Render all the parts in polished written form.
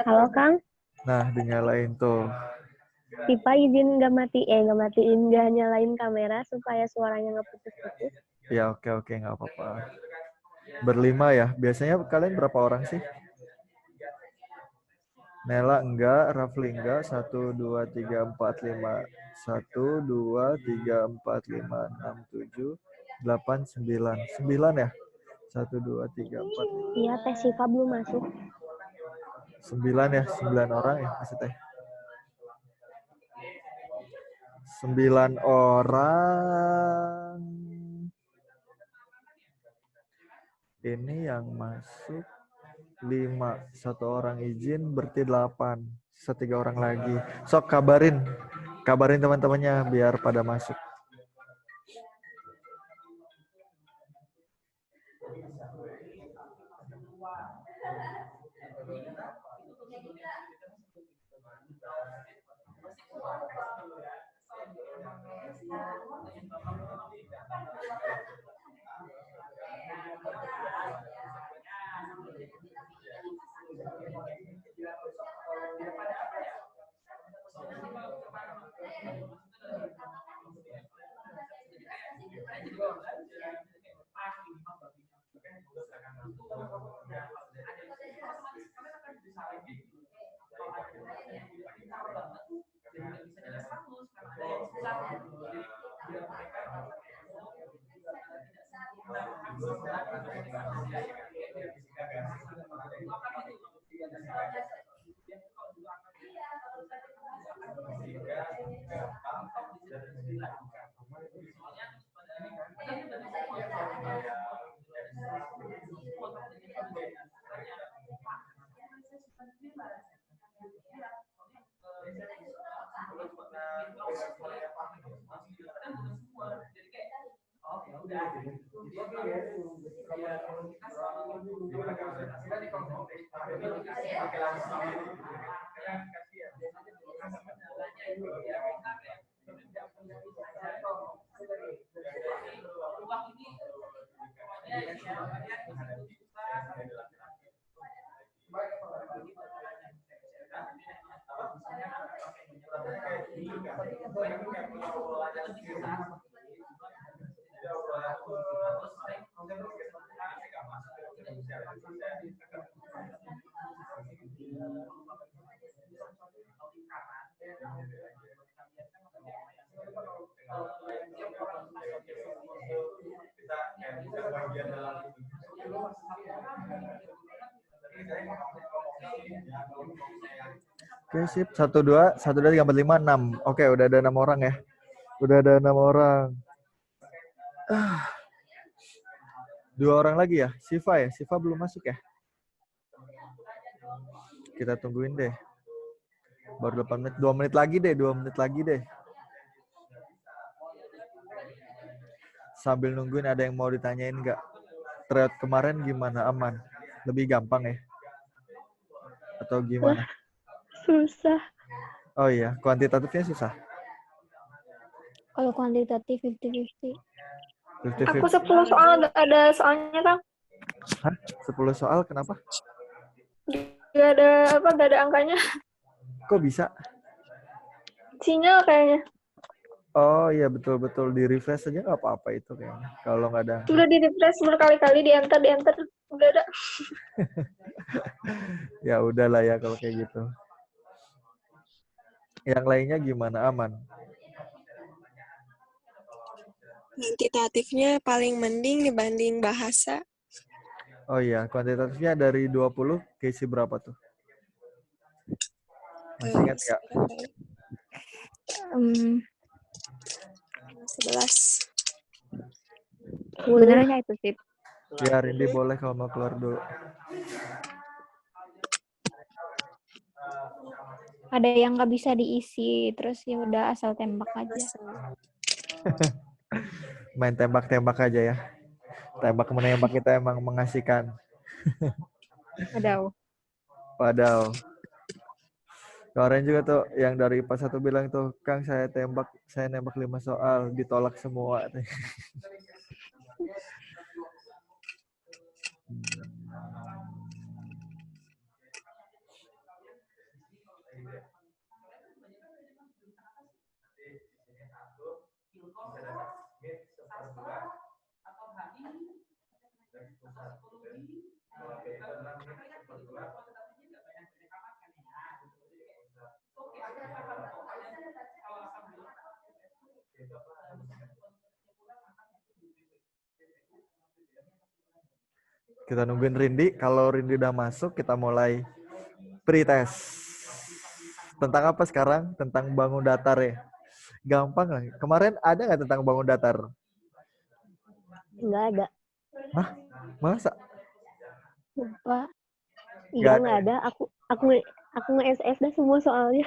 Halo Kang, Nah, dinyalain tuh. Tipa izin nggak nyalain kamera supaya suaranya nggak putus-putus. Ya oke nggak apa-apa. Berlima ya. Biasanya kalian berapa orang sih? Nela enggak, Rafli enggak. 1, 2, 3, 4, 5. 1, 2, 3, 4, 5, 6, 7, 8, 9. 9 ya? 1, 2, 3, 4, 5. Iya, Teh Siva belum masuk. 9 ya? 9 orang ya maksudnya? 9 orang. Ini yang masuk 5. 1 orang izin berarti 8. 3 orang lagi. Sok kabarin teman-temannya biar pada masuk. Oke, sip. 1, 2, 3, 4, 5, 6. Oke, udah ada 6 orang ya. Udah ada 6 orang. 2 orang lagi ya? Siva ya? Siva belum masuk ya? Kita tungguin deh. Baru 8 menit. 2 menit lagi deh. 2 menit lagi deh. Sambil nungguin ada yang mau ditanyain nggak? Tryout kemarin gimana? Aman? Lebih gampang ya? Atau gimana? Susah. Oh iya, kuantitatifnya susah. Kalau kuantitatif 50-50. 50-50. Aku 10 soal ada soalnya Kang. Hah? 10 soal kenapa? Gak ada angkanya. Kok bisa? Sinyal kayaknya. Oh iya betul-betul, di refresh aja nggak apa-apa itu kayaknya. Kalau nggak ada. Sudah di refresh berkali-kali, di enter udah ada. Ya udahlah ya kalau kayak gitu. Yang lainnya gimana? Aman? Kuantitatifnya paling mending dibanding bahasa. Oh iya, kuantitatifnya dari 20 keisi berapa tuh? Masih ingat nggak? 11. Benernya itu sih. Ya Rindi boleh kalau mau keluar dulu. Ada yang nggak bisa diisi, terus ya udah asal tembak aja. Main tembak-tembak aja ya. Tembak menembak kita emang mengasihkan. Padahal kemarin juga tuh yang dari IPA 1 bilang tuh, Kang saya nembak 5 soal, ditolak semua. Kita nungguin Rindi. Kalau Rindi udah masuk, kita mulai pre-test. Tentang apa sekarang? Tentang bangun datar ya. Gampang lah. Kemarin ada nggak tentang bangun datar? Nggak ada. Hah? Masa? Lupa. Nggak Iya ada nggak ya? ada. Aku nge-SS dah semua soalnya.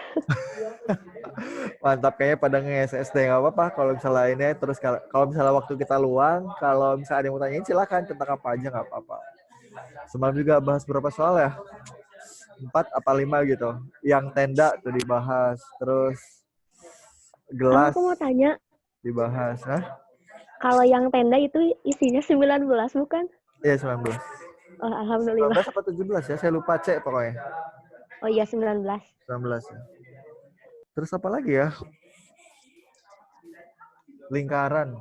Mantap, kayaknya pada nge-SSD nggak apa-apa kalau misalnya ini. Terus kalau misalnya waktu kita luang, kalau misalnya ada yang mau tanyain silakan tentang apa aja nggak apa-apa. Semalam juga bahas berapa soal ya? 4 apa 5 gitu. Yang tenda tuh dibahas, terus gelas Aku mau tanya, dibahas. Hah? kalau yang tenda itu isinya 19 bukan? Iya 19. Oh, alhamdulillah. 19 apa 17 ya? Saya lupa cek pokoknya. Oh iya 19. 19 ya. Terus apa lagi ya? Lingkaran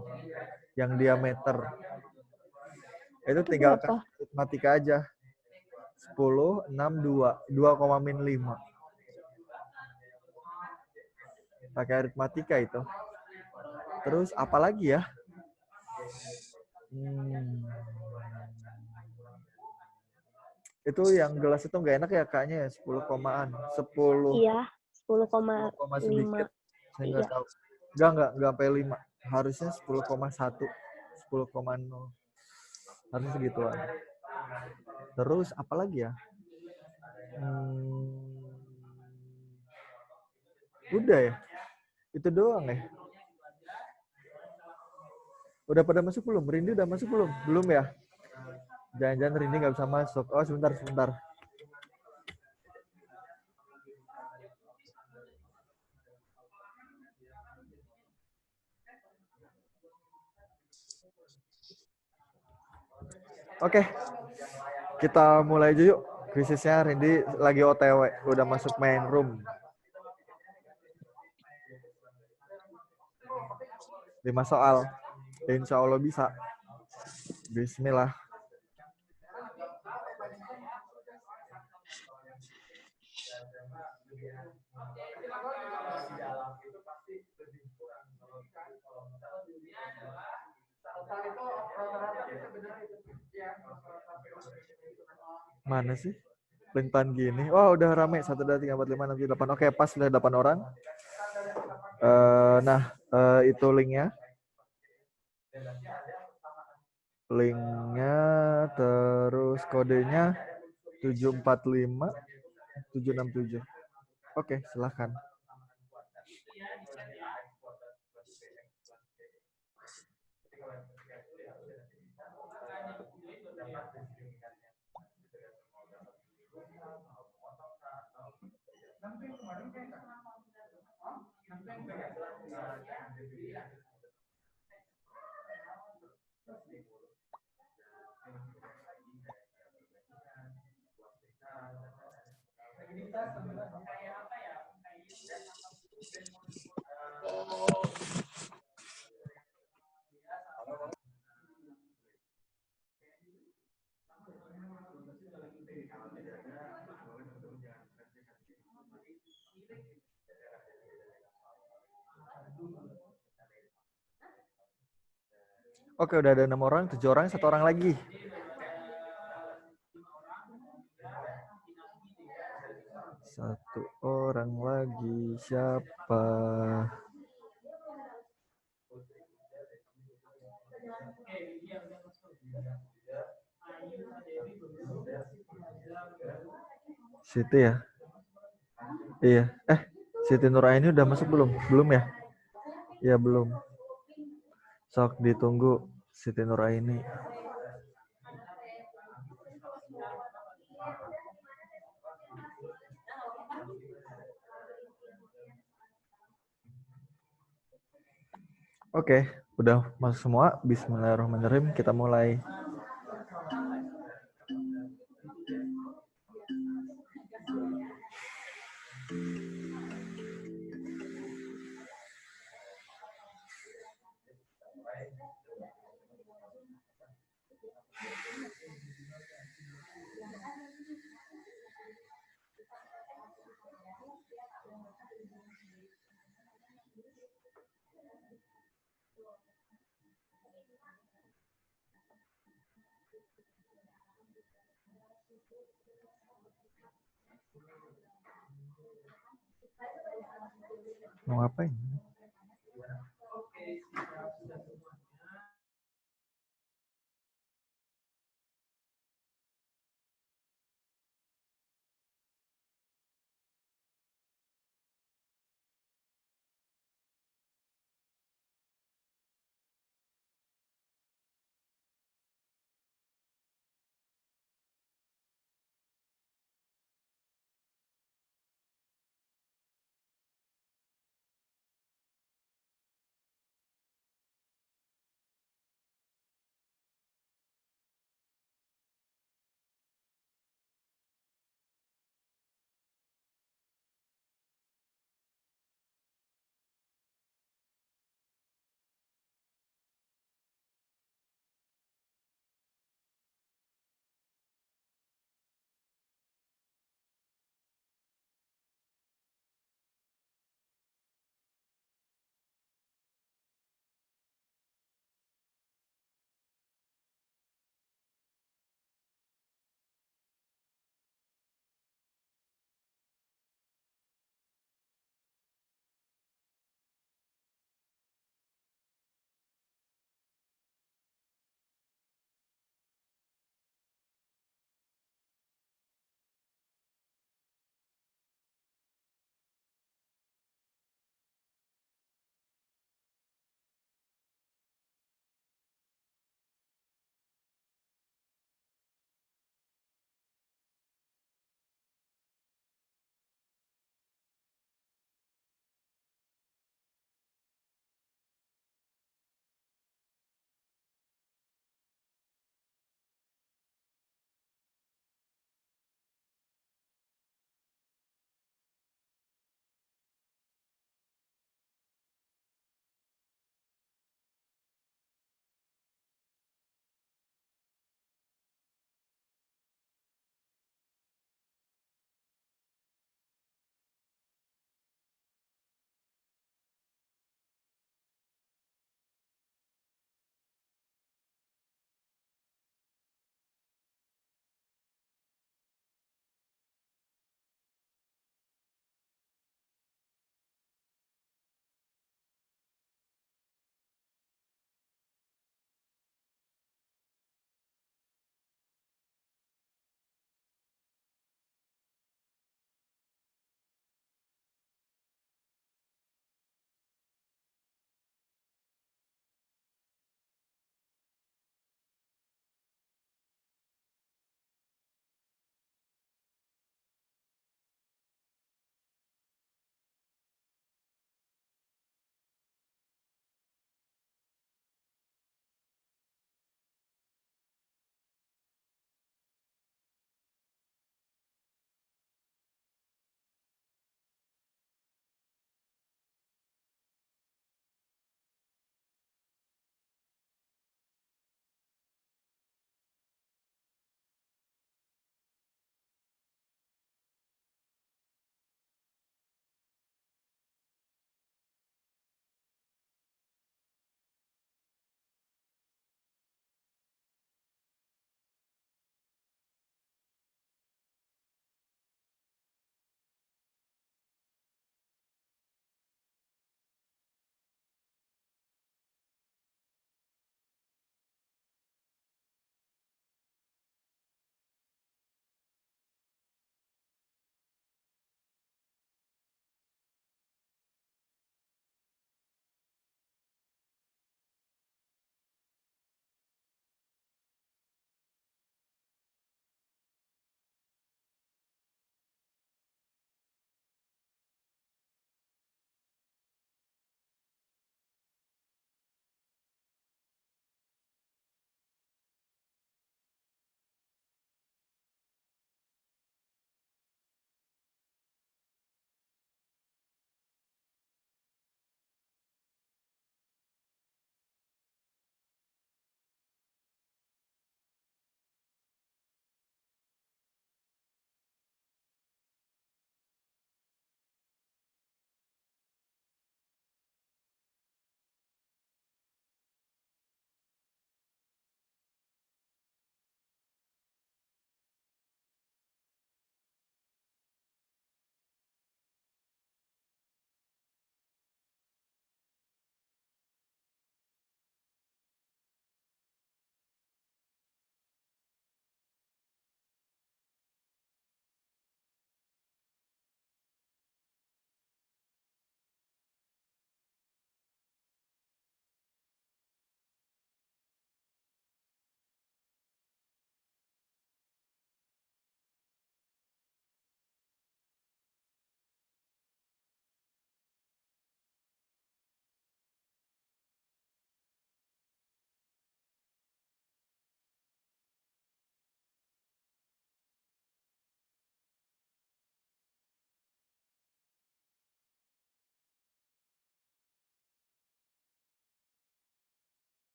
yang diameter. Itu Itu tinggal berapa? matematika aja. 10, 6, 2. 2,5. Pakai aritmatika itu. Terus apa lagi ya? Itu yang gelas itu nggak enak ya kayaknya ya, 10 komaan. 10 Iya, 10 10,5. koma sedikit. Saya nggak Iya. tahu. Nggak sampai 5. Harusnya 10,1. 10,0. Harusnya segituan. Terus apa lagi ya? Udah ya? Itu doang ya? Udah pada masuk belum? Rindi udah masuk belum? Belum ya? Jangan-jangan Rindi nggak bisa masuk. Oh, sebentar. Oke. Kita mulai aja yuk. Krisisnya Rindi lagi OTW. Udah masuk main room. 5 soal. Insya Allah bisa. Bismillah. Mana sih? Link gini. Oh, udah rame. 1, 2, 3, 4, 5, 6, 7, 8. Oke, pas udah 8 orang. Itu linknya. Linknya, terus kodenya 745 767. Oke, silahkan. Oke, udah ada 6 orang, 7 orang, 1 orang lagi. Satu orang lagi, siapa? Siti ya? Iya. Siti Nuraini udah masuk belum? Belum ya? Iya, belum. Sok ditunggu Siti Nuraini. Oke, udah masuk semua. Bismillahirrahmanirrahim. Kita mulai. Mau ngapain?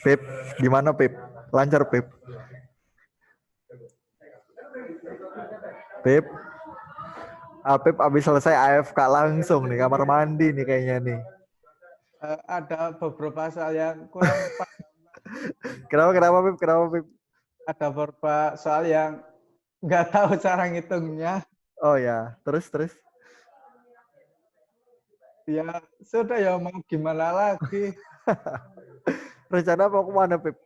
Pip, gimana Pip? Lancar Pip? Pip? Pip abis selesai AFK langsung nih, kamar mandi nih kayaknya nih. Ada beberapa soal yang kurang paham. Kenapa Pip? Kenapa Pip? Ada beberapa soal yang nggak tahu cara ngitungnya. Oh ya, terus. Ya sudah ya, mau gimana lagi. Rencana mau kemana Pip?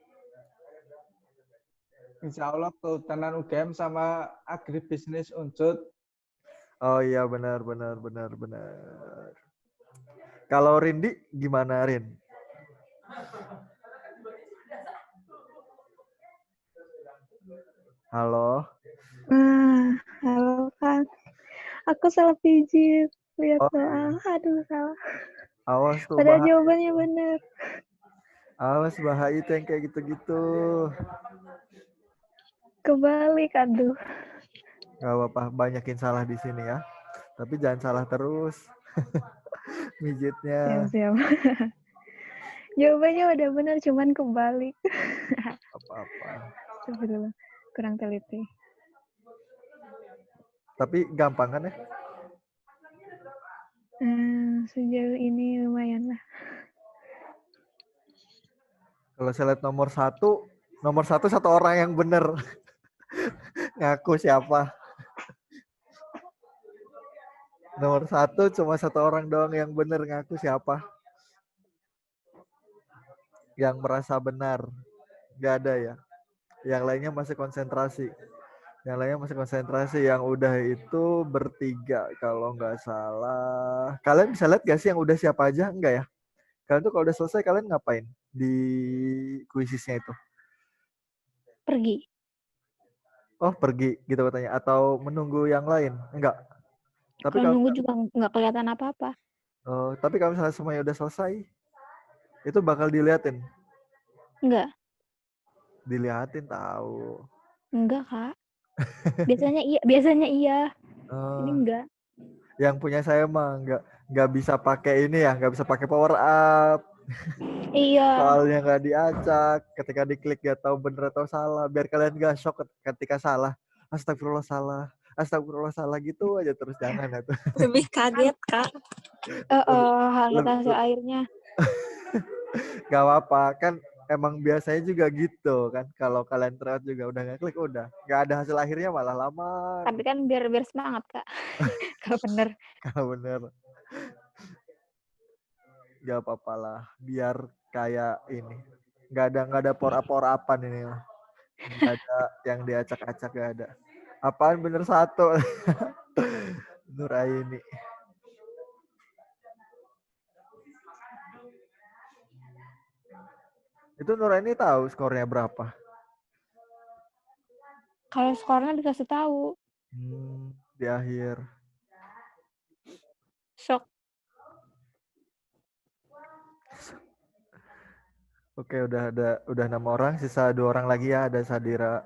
Insya Allah kehutanan UGM sama agribisnis Unsud. Oh iya benar. Kalau Rindi gimana Rin? Halo. Halo Kang. Aku salah pijit. Lihat Oh, doang. Aduh, salah. awas tuh Padahal bahaya. jawabannya benar. Awas bahaya itu yang kayak gitu-gitu. Kebalik, aduh. Gak apa-apa, banyakin salah di sini ya. Tapi jangan salah terus. Mijitnya. Siap-siap. Jawabannya udah benar, cuman kebalik. Apa-apa. Astagfirullah. Kurang teliti. Tapi gampang kan ya? Sejauh ini lumayan lah. Kalau saya lihat nomor satu satu orang yang bener. Ngaku siapa? Nomor satu cuma satu orang doang yang bener, ngaku siapa? Yang merasa benar. Gak ada ya. Yang lainnya masih konsentrasi. Yang udah itu bertiga kalau nggak salah. Kalian bisa lihat gak sih yang udah siapa aja? Enggak ya? Kalian tuh kalau udah selesai kalian ngapain di kuisisnya itu? Pergi. Oh pergi gitu katanya. Atau menunggu yang lain? Enggak. Tapi Kalau nunggu juga nggak kelihatan apa-apa. tapi kalau misalnya semuanya udah selesai, itu bakal diliatin. Enggak. Diliatin tahu. Enggak, Kak. Biasanya iya. Ini enggak. Yang punya saya mah nggak bisa pakai ini ya, nggak bisa pakai power up. Iya. Soalnya nggak diacak, ketika diklik gak tahu bener atau salah, biar kalian gak shock ketika salah. Astagfirullah salah gitu aja terus, jangan ya tuh. Lebih kaget, Kak. Hangat hasil airnya. Gak apa-apa kan, emang biasanya juga gitu kan. Kalau kalian terlihat juga udah nggak klik, udah nggak ada hasil akhirnya, malah lama. Tapi kan biar semangat, Kak. Kalau bener. Kalau bener gak apa-apa lah, biar kayak ini nggak ada por-apan ini lah. Nggak ada yang diacak-acak, gak ada. Apaan bener satu? Nur Aini. Itu Nur Aini tahu skornya berapa? Kalau skornya dikasih tahu. Di akhir. Shock. Oke, udah 6 orang, sisa 2 orang lagi ya, ada Sadira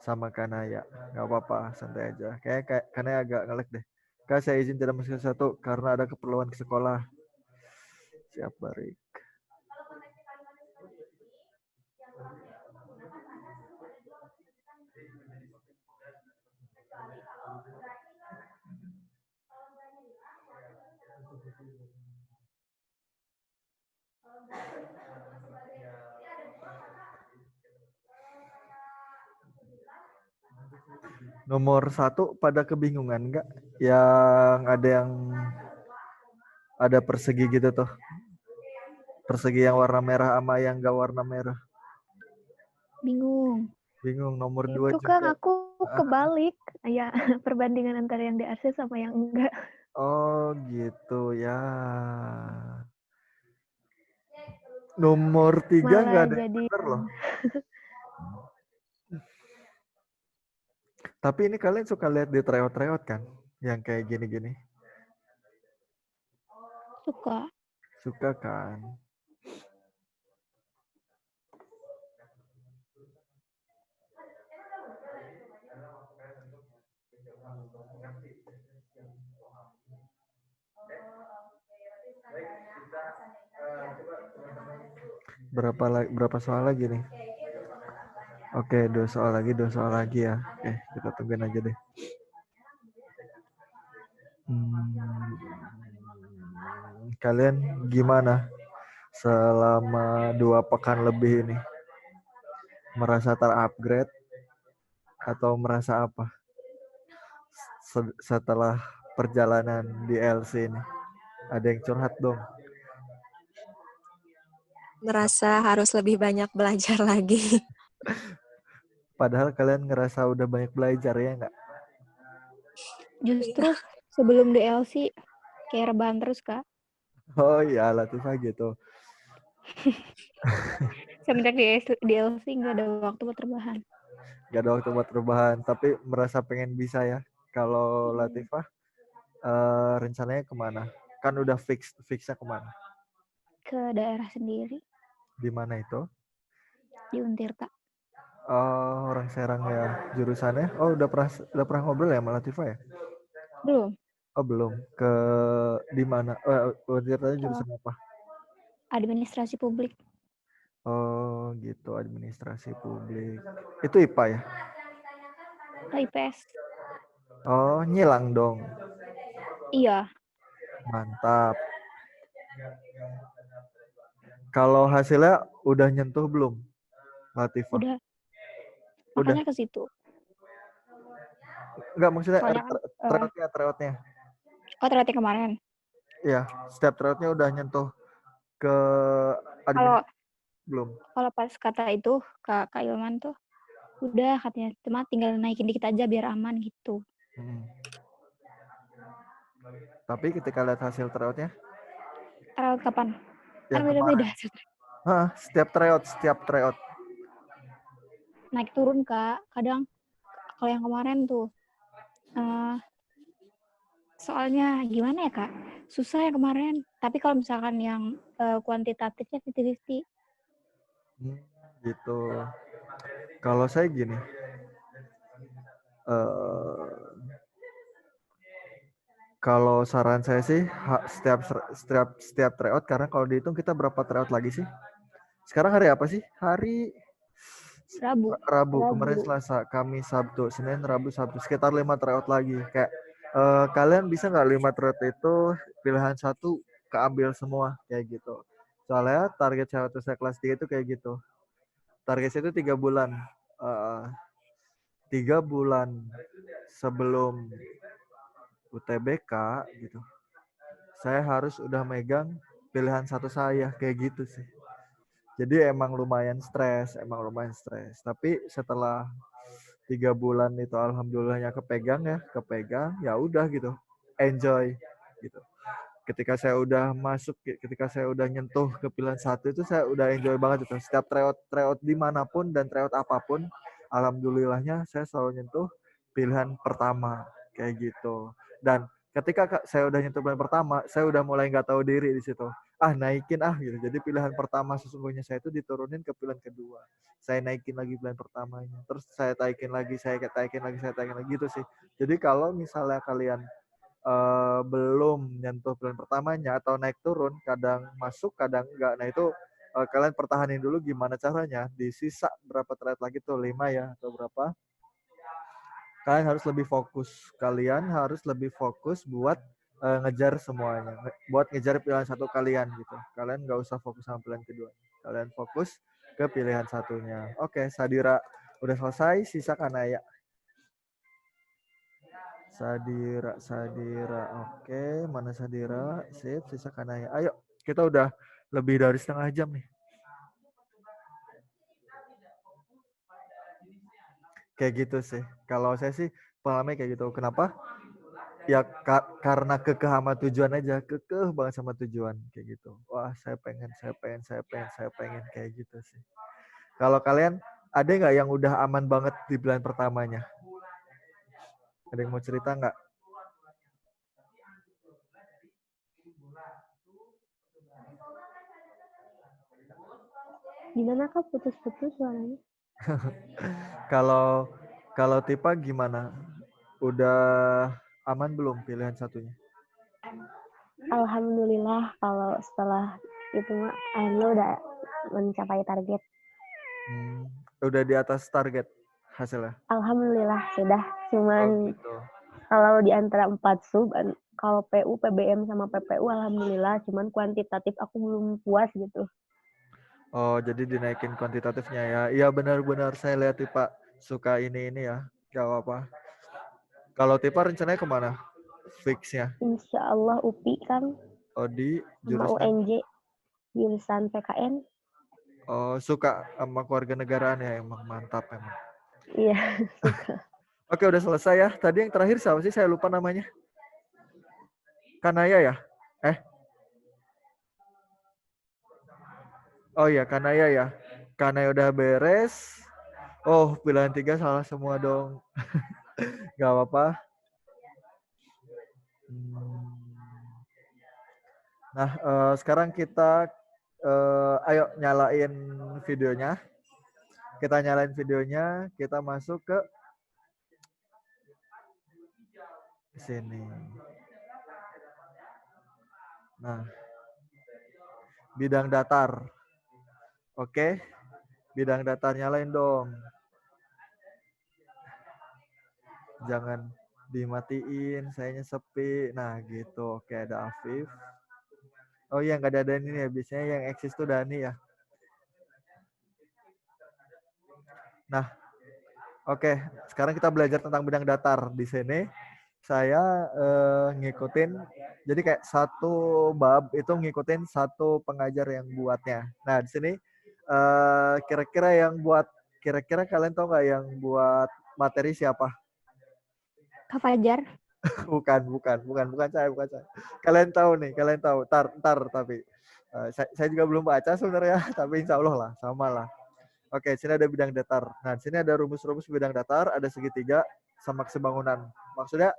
sama Kanaya. Gak apa-apa, santai aja. Kayak Kanaya agak ngelek deh. Kak, saya izin tidak masuk satu karena ada keperluan ke sekolah. Siap, Barik. Nomor 1 pada kebingungan nggak? Yang ada persegi gitu tuh. Persegi yang warna merah sama yang nggak warna merah. Bingung. Nomor 2 Itu juga. kan aku kebalik. Ya, perbandingan antara yang di-RC sama yang enggak. Oh gitu ya. Nomor 3 nggak ada yang bener loh. Tapi ini kalian suka lihat di tryout kan? Yang kayak gini-gini. Suka kan? Berapa soal lagi nih? Oke, 2 soal lagi ya. Oke, kita tungguin aja deh. Kalian gimana selama 2 pekan lebih ini? Merasa terupgrade atau merasa apa setelah perjalanan di LC ini? Ada yang curhat dong. Merasa harus lebih banyak belajar lagi. Padahal kalian ngerasa udah banyak belajar ya nggak? Justru sebelum DLC kayak rebahan terus, Kak. Oh iya, Latifah gitu. Semenjak di DLC nggak ada waktu buat rebahan. Gak ada waktu buat perubahan, tapi merasa pengen bisa ya. Kalau Latifah, rencananya kemana? Kan udah fixnya kemana? Ke daerah sendiri, Di mana itu? di Untirta. Oh, orang Serang ya jurusannya. Oh, udah pernah ngobrol ya sama Latifah ya? Belum. Oh, belum. Ke di mana? Ceritanya jurusan apa? Administrasi publik. Oh, gitu, administrasi publik. Itu IPA ya? IPS. Oh, nyilang dong. Iya, Mantap. Kalau hasilnya udah nyentuh belum, Latifah? udah. Udah. Makanya ke situ. Enggak, maksudnya Soalnya kan, tryoutnya. ternyata kemarin. Iya, setiap tryoutnya udah nyentuh ke Kalau belum? kalau pas kata itu Kak Ilman tuh, udah katanya cuma tinggal naikin dikit aja biar aman gitu. Tapi ketika lihat hasil tryoutnya? Tryout kapan? Kan Yang beda-beda. setiap tryout. Naik turun, Kak. Kadang kalau yang kemarin tuh soalnya gimana ya, Kak? Susah yang kemarin. Tapi kalau misalkan yang kuantitatifnya 50-50. Gitu. Kalau saya gini, kalau saran saya sih setiap tryout, karena kalau dihitung kita berapa tryout lagi sih? Sekarang hari apa sih? Hari Rabu. Kemarin Selasa, Kamis, Sabtu, Senin, Rabu, Sabtu. Sekitar 5 tryout lagi. Kayak kalian bisa nggak 5 tryout itu pilihan satu keambil semua kayak gitu. Soalnya target saya kelas 3 itu kayak gitu. Targetnya itu 3 bulan. 3 bulan sebelum UTBK gitu. Saya harus udah megang pilihan satu saya kayak gitu sih. Jadi emang lumayan stres. Tapi setelah 3 bulan itu alhamdulillahnya kepegang, ya udah gitu. Enjoy gitu. Ketika saya udah nyentuh ke pilihan satu itu saya udah enjoy banget itu. Setiap tryout dimanapun dan tryout apapun, alhamdulillahnya saya selalu nyentuh pilihan pertama kayak gitu. Dan ketika saya udah nyentuh pilihan pertama, saya udah mulai nggak tahu diri di situ. Naikin gitu. Jadi pilihan pertama sesungguhnya saya itu diturunin ke pilihan kedua. Saya naikin lagi pilihan pertamanya. Terus saya taikin lagi gitu sih. Jadi kalau misalnya kalian belum nyentuh pilihan pertamanya atau naik turun, kadang masuk kadang enggak, nah itu kalian pertahanin dulu gimana caranya. Di sisa berapa trade lagi tuh, 5 ya atau berapa, kalian harus lebih fokus buat ngejar semuanya, buat ngejar pilihan satu kalian gitu. Kalian nggak usah fokus sama pilihan kedua, kalian fokus ke pilihan satunya. Oke, Sadira udah selesai, sisa Kanaya. Sadira. Oke, mana Sadira? Sip, sisa Kanaya. Ayo, kita udah lebih dari setengah jam nih. Kayak gitu sih. Kalau saya sih pengalaman kayak gitu. Kenapa? Ya karena kekeh sama tujuan aja. Kekeh banget sama tujuan kayak gitu. Wah, saya pengen kayak gitu sih. Kalau kalian ada nggak yang udah aman banget di pilihan pertamanya? Ada yang mau cerita nggak? Gimana Kak, putus-putus suaranya? Kalau Tipa gimana? Udah aman belum pilihan satunya? Alhamdulillah kalau setelah Itu mah alhamdulillah udah mencapai target. Udah di atas target hasilnya. Alhamdulillah sudah. Oh Cuman gitu. kalau di antara 4 sub, kalau PU, PBM sama PPU alhamdulillah, cuman kuantitatif aku belum puas gitu. Oh, jadi dinaikin kuantitatifnya ya. Iya benar-benar saya lihat Tipa suka ini ya. Gak apa-apa. Kalau Tipa rencananya kemana? Fixnya. Insya Allah UPI kan Oh di sama jurusan. UNJ jurusan PKN. Oh suka sama keluarga negaraan ya emang mantap emang. Iya suka. Oke udah selesai ya. Tadi yang terakhir siapa sih? Saya lupa namanya. Kanaya ya? Oh iya Kanaya ya. Kanaya udah beres. Oh pilihan 3 salah semua dong. Gak apa-apa. Nah sekarang kita ayo nyalain videonya. Kita nyalain videonya. Kita masuk ke sini. Nah, bidang datar. Oke, bidang datar nyalain dong. Jangan dimatiin, sayanya sepi. Nah, gitu. Oke, ada Afif. Oh iya, nggak ada Dani ya. Biasanya yang eksis tuh Dani ya. Nah, oke. Sekarang kita belajar tentang bidang datar. Di sini saya ngikutin, jadi kayak satu bab itu ngikutin satu pengajar yang buatnya. Nah, di sini kira-kira yang buat, kira-kira kalian tahu nggak yang buat materi siapa? Kak Fajar. bukan saya. Kalian tahu nih, kalian tahu. Tar tapi saya juga belum baca sebenarnya, tapi insya Allah lah, sama lah. Oke, sini ada bidang datar. Nah, di sini ada rumus-rumus bidang datar, ada segitiga sama kesebangunan. Maksudnya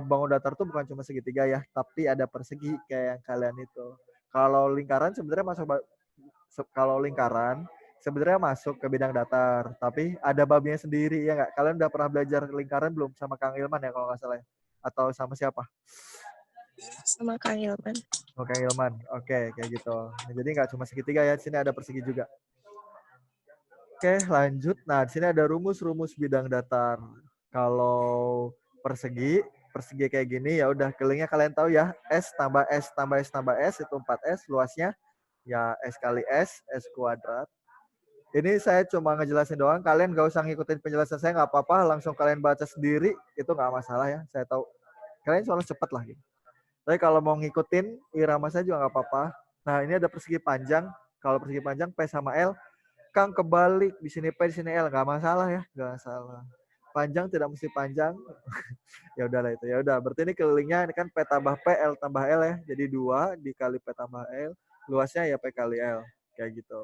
bangun datar tuh bukan cuma segitiga ya, tapi ada persegi kayak yang kalian itu. Kalau lingkaran sebenarnya masuk ke bidang datar, tapi ada babnya sendiri ya nggak? Kalian udah pernah belajar lingkaran belum sama Kang Ilman ya kalau nggak salah ya? Atau sama siapa? Sama Kang Ilman. Oh, Kang Ilman. Oke, kayak gitu. Nah, jadi nggak cuma segitiga ya, di sini ada persegi juga. Oke, lanjut. Nah, di sini ada rumus-rumus bidang datar. Kalau persegi kayak gini ya udah kelilingnya kalian tahu ya, S tambah S tambah S tambah S itu 4S, luasnya ya S kali S kuadrat. Ini saya cuma ngejelasin doang, kalian gak usah ngikutin penjelasan saya, nggak apa-apa, langsung kalian baca sendiri, itu nggak masalah ya, saya tahu. Kalian soalnya cepet lah gitu. Tapi kalau mau ngikutin irama saya juga nggak apa-apa. Nah, ini ada persegi panjang. Kalau persegi panjang P sama L, Kang kebalik, di sini P, di sini L, nggak masalah ya, nggak masalah. Panjang tidak mesti panjang. Ya udahlah itu. Ya udah, berarti ini kelilingnya ini kan P tambah P, L tambah L ya. Jadi 2 dikali P tambah L, luasnya ya P kali L. Kayak gitu.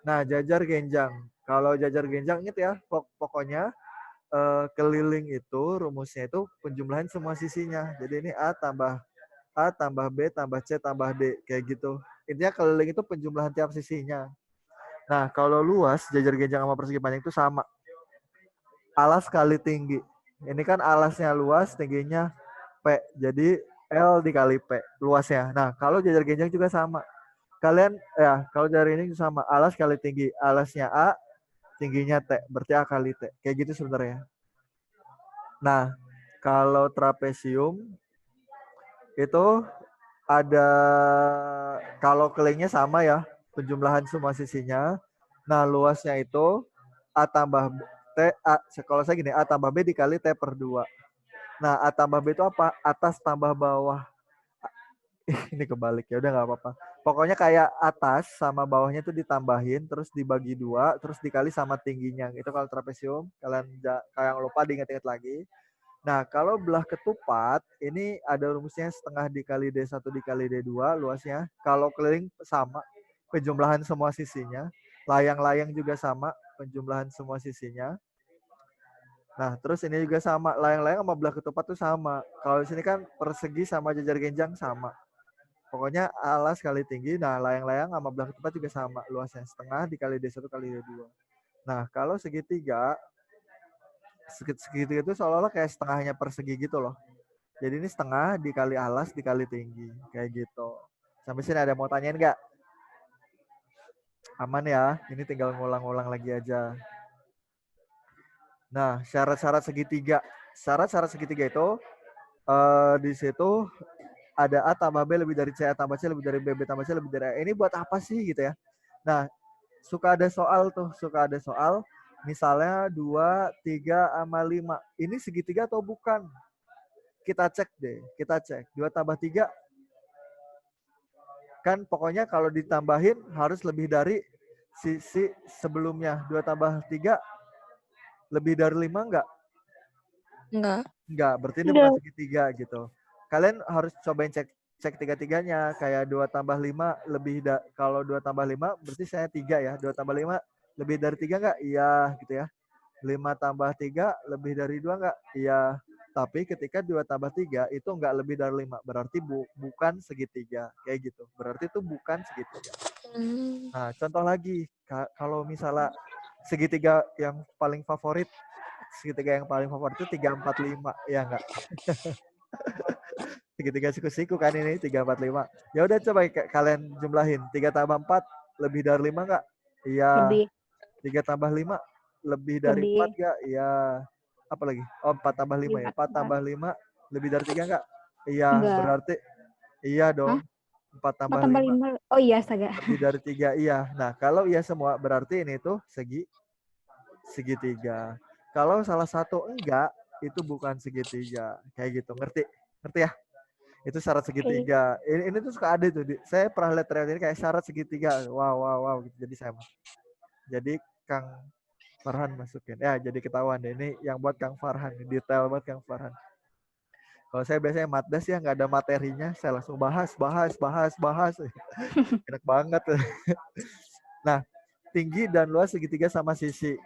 Nah, jajar genjang. Kalau jajar genjang ingat ya, pokoknya keliling itu rumusnya itu penjumlahan semua sisinya. Jadi ini A tambah B tambah C tambah D kayak gitu. Intinya keliling itu penjumlahan tiap sisinya. Nah, kalau luas jajar genjang sama persegi panjang itu sama. Alas kali tinggi. Ini kan alasnya luas, tingginya P. Jadi L dikali P luasnya. Nah, kalau jajar genjang juga sama. Kalian ya, kalau dari ini sama, alas kali tinggi, alasnya A, tingginya T, berarti A kali T. Kayak gitu sebenarnya. Nah, kalau trapesium itu ada, kalau kelilingnya sama ya, penjumlahan semua sisinya. Nah, luasnya itu A tambah T, kalau saya gini, A tambah B dikali T per 2. Nah, A tambah B itu apa? Atas tambah bawah. Ini kebalik ya, udah nggak apa-apa. Pokoknya kayak atas sama bawahnya itu ditambahin, terus dibagi 2, terus dikali sama tingginya. Itu kalau trapesium, kalian kayak lupa diingat-ingat lagi. Nah, kalau belah ketupat, ini ada rumusnya setengah dikali D1 dikali D2 luasnya. Kalau keliling sama, penjumlahan semua sisinya. Layang-layang juga sama, penjumlahan semua sisinya. Nah, terus ini juga sama. Layang-layang sama belah ketupat tuh sama. Kalau di sini kan persegi sama jajar genjang sama. Pokoknya alas kali tinggi, nah layang-layang sama belah ketupat juga sama. Luasnya setengah dikali D1 kali D2. Nah, kalau segitiga itu seolah-olah kayak setengahnya persegi gitu loh. Jadi ini setengah dikali alas dikali tinggi. Kayak gitu. Sampai sini ada mau tanyain nggak? Aman ya, ini tinggal ngulang-ngulang lagi aja. Nah, syarat-syarat segitiga. Syarat-syarat segitiga itu di situ ada A tambah B lebih dari C, A tambah C lebih dari B, B tambah C lebih dari A. Ini buat apa sih gitu ya? Nah, suka ada soal tuh, suka ada soal. Misalnya 2, 3, sama 5. Ini segitiga atau bukan? Kita cek deh, kita cek. 2 tambah 3, kan pokoknya kalau ditambahin harus lebih dari sisi sebelumnya. 2 tambah 3, lebih dari 5 enggak? Enggak. Enggak, berarti ini Enggak. bukan segitiga gitu. Kalian harus cobain cek tiga-tiganya. Kayak 2 tambah 5 kalau 2 tambah 5 berarti saya 3 ya. 2 tambah 5 lebih dari 3 enggak? Iya gitu ya. 5 tambah 3 lebih dari 2 enggak? Iya. Tapi ketika 2 tambah 3 itu enggak lebih dari 5. Berarti bukan segitiga. Kayak gitu. Berarti itu bukan segitiga. Nah, contoh lagi. Kalau misalnya segitiga yang paling favorit itu 3, 4, 5. Ya enggak? Segitiga siku-siku kan ini 3, 4, 5. Ya udah coba kalian jumlahin. 3 tambah 4 lebih dari 5 enggak? Iya. Lebih. 3 tambah 5 lebih dari 4 enggak? Iya. Apa lagi? Oh, 4 tambah 5 ya. 4 tambah 5 lebih dari 3 enggak? Iya, Enggak. berarti iya dong. Hah? 4 4 tambah tambah 5 5. Oh iya, astaga. lebih dari 3. Iya. Nah, kalau iya semua berarti ini tuh segitiga. Kalau salah satu enggak, itu bukan segitiga. Kayak gitu. Ngerti? Ngerti ya? Itu syarat segitiga. Ini tuh suka ada tuh. Saya pernah lihat ternyata ini kayak syarat segitiga. Wow. Gitu. Jadi Kang Farhan masukin. Ya, jadi ketahuan deh. Ini yang buat Kang Farhan. Detail buat Kang Farhan. Kalau saya biasanya matdas ya nggak ada materinya. Saya langsung bahas. Enak banget. Nah, tinggi dan luas segitiga sama sisi.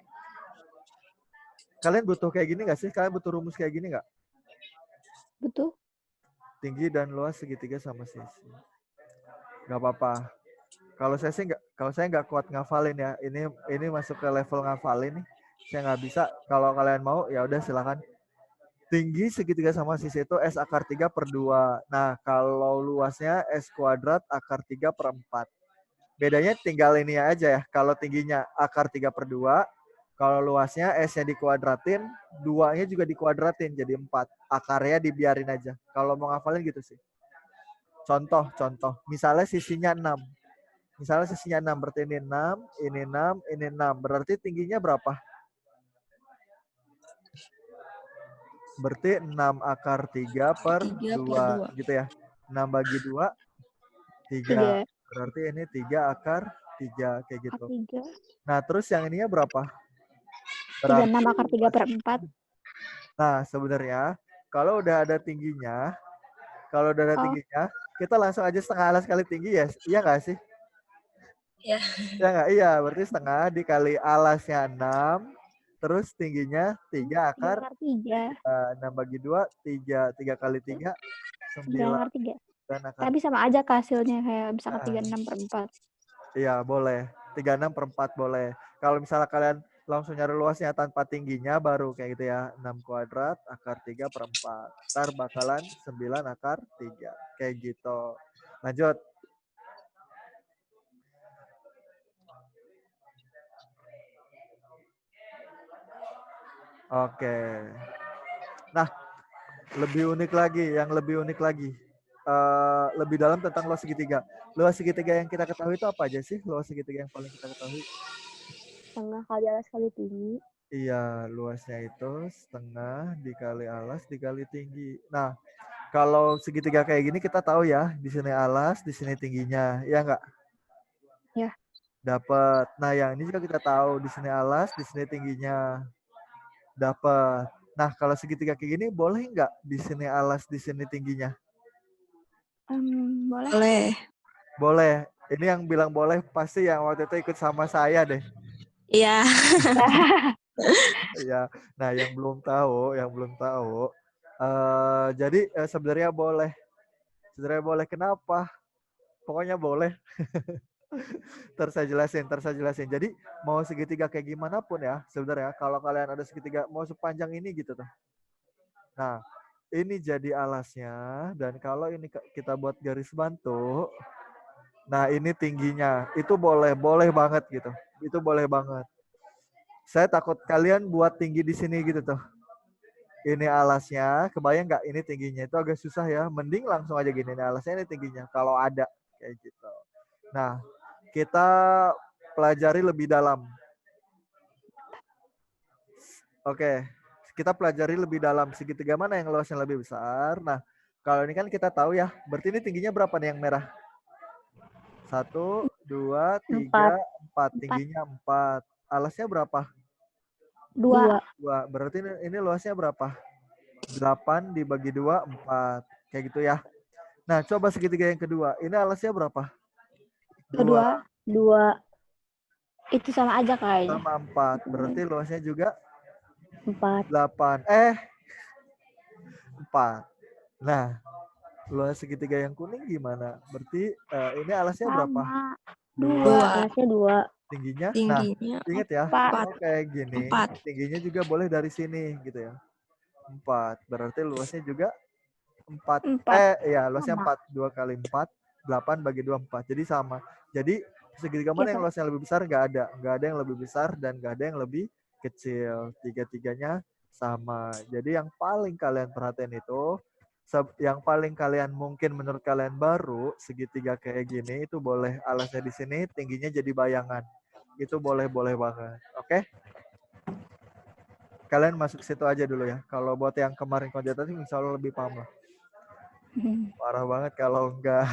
Kalian butuh kayak gini nggak sih? Kalian butuh rumus kayak gini nggak? Betul. Tinggi dan luas segitiga sama sisi. Nggak apa-apa. Kalau saya nggak kuat ngafalin ya. Ini masuk ke level ngafalin nih. Saya nggak bisa. Kalau kalian mau ya udah silakan. Tinggi segitiga sama sisi itu S akar 3 per 2. Nah, kalau luasnya S kuadrat akar 3 per 4. Bedanya tinggal ini aja ya. Kalau tingginya akar 3 per 2. Kalau luasnya S-nya dikuadratin, 2-nya juga dikuadratin jadi 4. Akarnya dibiarin aja. Kalau mau ngafalin gitu sih. Contoh. Misalnya sisinya 6. Berarti ini 6, ini 6, ini 6. Berarti tingginya berapa? Berarti 6 akar 3 per 2. Gitu ya. 6 bagi 2, 3. Berarti ini 3 akar 3. Kayak gitu. 3. Nah, terus yang ininya berapa? 36 akar 3 per 4. Nah, sebenarnya kalau udah ada tingginya, kita langsung aja setengah alas kali tinggi ya. Iya nggak sih? Iya. Ya nggak? Iya, berarti setengah dikali alasnya 6, terus tingginya 3 akar 3. 6 bagi 2, 3 kali 3, 9 akar 3. dan akar. Tapi sama aja ke hasilnya, kayak misalkan 36 per 4. Iya, boleh. 36 per 4 boleh. Kalau misalnya kalian langsung nyari luasnya tanpa tingginya baru kayak gitu ya. 6 kuadrat akar 3 per 4. Ntar bakalan 9 akar 3. Kayak gitu. Lanjut. Oke. Nah, lebih unik lagi. Lebih dalam tentang luas segitiga. Luas segitiga yang kita ketahui itu apa aja sih? Luas segitiga yang paling kita ketahui? Setengah kali alas kali tinggi. Iya, luasnya itu setengah dikali alas dikali tinggi. Nah, kalau segitiga kayak gini kita tahu ya, di sini alas, di sini tingginya, ya enggak? Ya. Dapat. Nah, yang ini juga kita tahu, di sini alas, di sini tingginya. Dapat. Nah, kalau segitiga kayak gini boleh enggak di sini alas, di sini tingginya? Boleh. Boleh. Ini yang bilang boleh pasti yang waktu itu ikut sama saya deh. Iya. Ya. Nah, yang belum tahu, jadi sebenarnya boleh. Kenapa? Pokoknya boleh. Ntar saya jelasin. Jadi mau segitiga kayak gimana pun ya, sebenarnya kalau kalian ada segitiga mau sepanjang ini gitu tuh. Nah, ini jadi alasnya, dan kalau ini kita buat garis bantu, Nah, ini tingginya. Itu boleh banget gitu. Itu boleh banget. Saya takut kalian buat tinggi di sini gitu tuh. Ini alasnya, kebayang nggak ini tingginya? Itu agak susah ya. Mending langsung aja gini, ini alasnya, ini tingginya. Kalau ada, kayak gitu. Nah, kita pelajari lebih dalam. Oke, kita pelajari lebih dalam. Segitiga mana yang luasnya lebih besar? Nah, kalau ini kan kita tahu ya. Berarti ini tingginya berapa nih yang merah? 1, 2, 3, 4. Tingginya 4. Alasnya berapa? 2. 2. Berarti ini luasnya berapa? 8 dibagi 2, 4. Kayak gitu ya. Nah, coba segitiga yang kedua. Ini alasnya berapa? 2. Kedua. 2, Itu sama aja kayaknya. Sama 4. Berarti luasnya juga 4. 8. 4. Nah, luas segitiga yang kuning gimana? Berarti ini alasnya berapa? Sama. 2. 2. Alasnya 2. Tingginya? Nah, Tingginya ingat ya. 4. Oke, gini. 4. Tingginya juga boleh dari sini gitu ya. 4. Berarti luasnya juga 4. 4. Ya, luasnya Sama. 4. 2 kali 4. 8 bagi 2, 4. Jadi sama. Jadi segitiga mana Iya, yang Kak. luasnya lebih besar? Nggak ada. Nggak ada yang lebih besar dan nggak ada yang lebih kecil. Tiga-tiganya sama. Jadi yang paling kalian perhatiin itu, yang paling kalian mungkin menurut kalian baru, segitiga kayak gini, itu boleh alasnya di sini, tingginya jadi bayangan. Itu boleh-boleh banget. Oke? Kalian masuk situ aja dulu ya. Kalau buat yang kemarin kuantitatif, insya Allah lebih paham lah. Parah banget kalau enggak.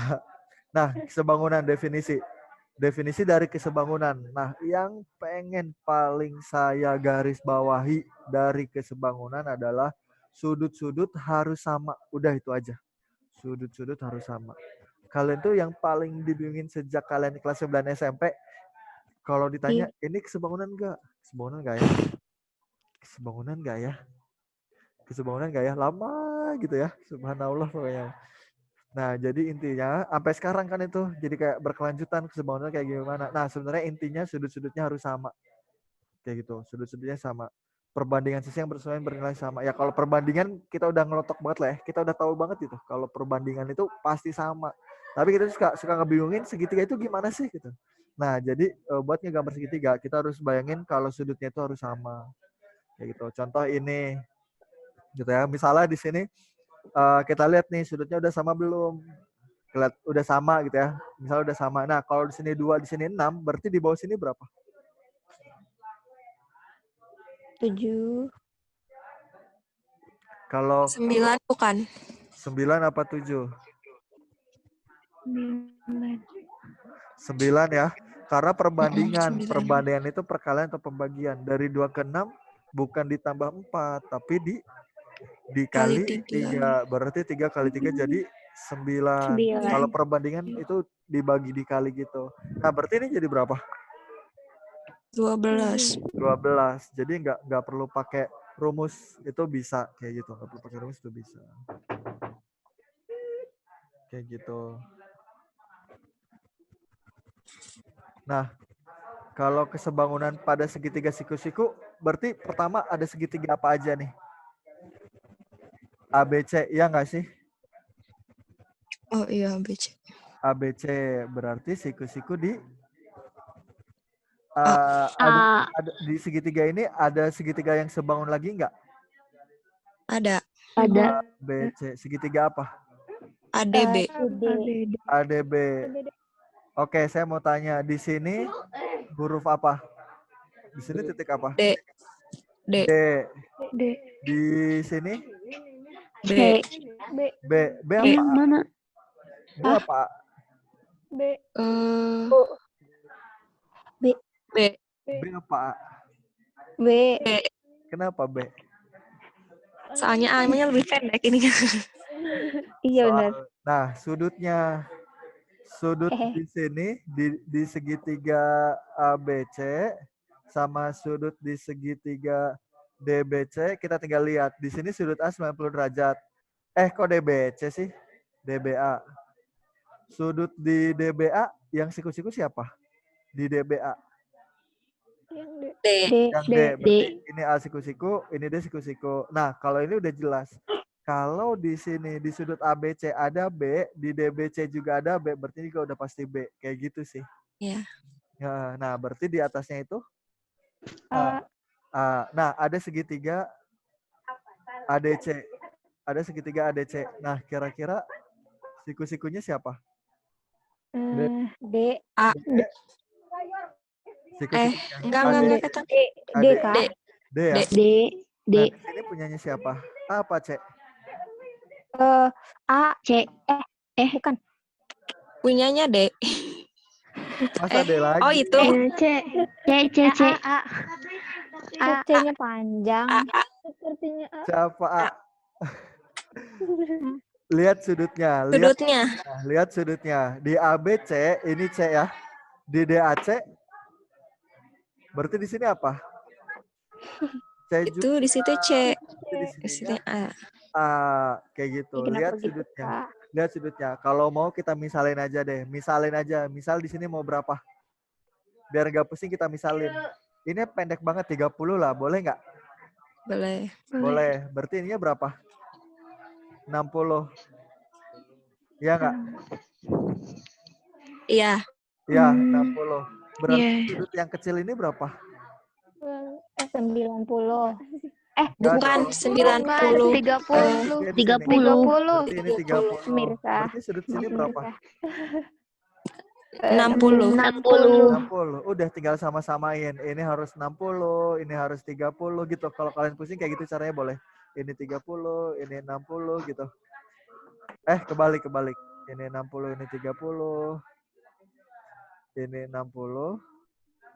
Nah, kesebangunan definisi. Definisi dari kesebangunan. Nah, yang pengen paling saya garis bawahi dari kesebangunan adalah sudut-sudut harus sama. Udah itu aja. Sudut-sudut harus sama. Kalian tuh yang paling dibingungin sejak kalian kelas 9 SMP. Kalau ditanya, ini kesebangunan enggak? Kesebangunan enggak ya? Kesebangunan enggak ya? Kesebangunan enggak ya? Lama gitu ya. Subhanallah pokoknya. Nah, jadi intinya sampai sekarang kan itu jadi kayak berkelanjutan kesebangunan kayak gimana. Nah, sebenarnya intinya sudut-sudutnya harus sama. Kayak gitu, sudut-sudutnya sama. Perbandingan sisi yang bersesuaian bernilai sama. Ya kalau perbandingan kita udah ngelotok banget lah ya. Kita udah tahu banget itu. Kalau perbandingan itu pasti sama. Tapi kita suka ngebingungin segitiga itu gimana sih gitu. Nah, jadi buat ngegambar segitiga, kita harus bayangin kalau sudutnya itu harus sama. Kayak gitu. Contoh ini gitu ya. Misalnya di sini kita lihat nih sudutnya udah sama belum? Udah sama gitu ya. Misalnya udah sama. Nah, kalau di sini 2, di sini 6, berarti di bawah sini berapa? 7. Kalau 9 bukan? 9 apa 7? 9. 9 ya. Karena perbandingan. 9. Perbandingan itu perkalian atau pembagian. Dari 2 ke 6 bukan ditambah 4, tapi dikali Kali 3. Berarti 3 kali 3 jadi 9. 9. Kalau perbandingan itu dibagi dikali gitu. Nah, berarti ini jadi berapa? 12. 12. Jadi nggak perlu pakai rumus, itu bisa kayak gitu. Nggak perlu pakai rumus, itu bisa. Kayak gitu. Nah, kalau kesebangunan pada segitiga siku-siku, berarti pertama ada segitiga apa aja nih? ABC, ya nggak sih? Oh iya, BC. ABC berarti siku-siku di A. ada di segitiga ini ada segitiga yang sebangun lagi nggak? Ada. Ada. ABC, segitiga apa? ADB. ADB. Oke, saya mau tanya di sini huruf apa? Di sini titik apa? D. D. D. D. Di sini B. B. B apa? Yang mana? B apa? B. B. B apa? B. Kenapa B? Soalnya A-nya lebih pendek ini. Iya benar. Nah, sudutnya. Sudut di sini di segitiga ABC sama sudut di segitiga DBC, kita tinggal lihat. Di sini sudut A 90 derajat. Kok DBC sih? DBA. Sudut di DBA yang siku-siku siapa? Di DBA. Yang D. D. Yang D. Berarti ini A siku-siku, ini D siku-siku. Nah, kalau ini udah jelas. Kalau di sini di sudut ABC ada B, di DBC juga ada B, berarti ini udah pasti B. Kayak gitu sih. Iya. Nah, berarti di atasnya itu A. nah, ada segitiga ADC. Ada segitiga ADC. Nah, kira-kira siku-sikunya siapa? D. A. Siku-sikunya Enggak kata. D, Kak. D ya? D. D. D. Nah, di sini punyanya siapa? A apa C? A. C. Bukan. Punyanya D. Masa D lagi? Oh itu. C. C. C-nya panjang. A. Sepertinya A. Siapa A? Lihat sudutnya. Sudutnya. Lihat sudutnya. Di ABC ini C ya. Di DAC berarti di sini apa? C Itu di situ C. Di Di sini sini A. kayak gitu. Kenapa Lihat gitu, sudutnya. Kak? Lihat sudutnya. Kalau mau kita misalin aja deh. Misalin aja. Misal di sini mau berapa? Biar nggak pusing kita misalin. Ini pendek banget 30 lah. Boleh nggak? Boleh. Boleh. Berarti ininya berapa? 60. Iya nggak? Iya. Iya, 60. Berarti Iya. sudut yang kecil ini berapa? 90. Bukan 90. 30. Berarti ini 30. Pemirsa. Berarti sudut sini berapa? 60. 60. Udah tinggal sama-samain. Ini harus 60, ini harus 30 gitu. Kalau kalian pusing kayak gitu caranya boleh. Ini 30, ini 60 gitu. Kebalik. Ini 60, ini 30. Ini 60,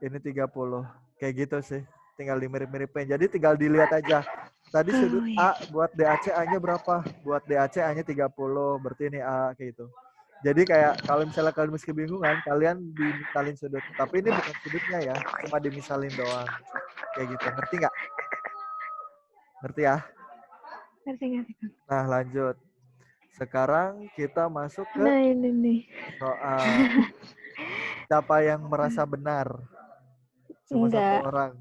ini 30. Kayak gitu sih. Tinggal dimirip-miripin. Jadi tinggal dilihat aja. Tadi sudut A buat DAC A-nya berapa? Buat DAC A-nya 30. Berarti ini A kayak gitu. Jadi kayak kalau misalnya kalian masih kebingungan, kalian dimisalin sudut. Tapi ini bukan sudutnya ya, cuma dimisalin doang. Kayak gitu. Ngerti nggak? Ngerti ya? Ngerti. Nah, lanjut. Sekarang kita masuk ke Nah, ini nih. soal siapa yang merasa benar. Cuma Enggak. satu orang.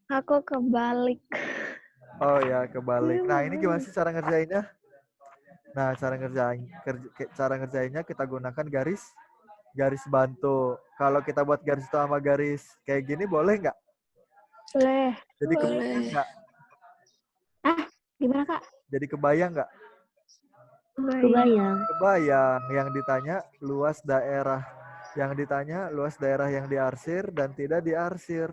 Aku kebalik. Oh ya, kebalik. Nah, ini gimana sih cara ngerjainnya? Nah, cara ngerjainnya kita gunakan garis bantu. Kalau kita buat garis itu sama garis kayak gini boleh nggak? Boleh. Jadi kebayang nggak? Gimana, Kak? Jadi kebayang nggak? Kebayang. Kebayang. Yang ditanya luas daerah. Yang ditanya luas daerah yang diarsir dan tidak diarsir.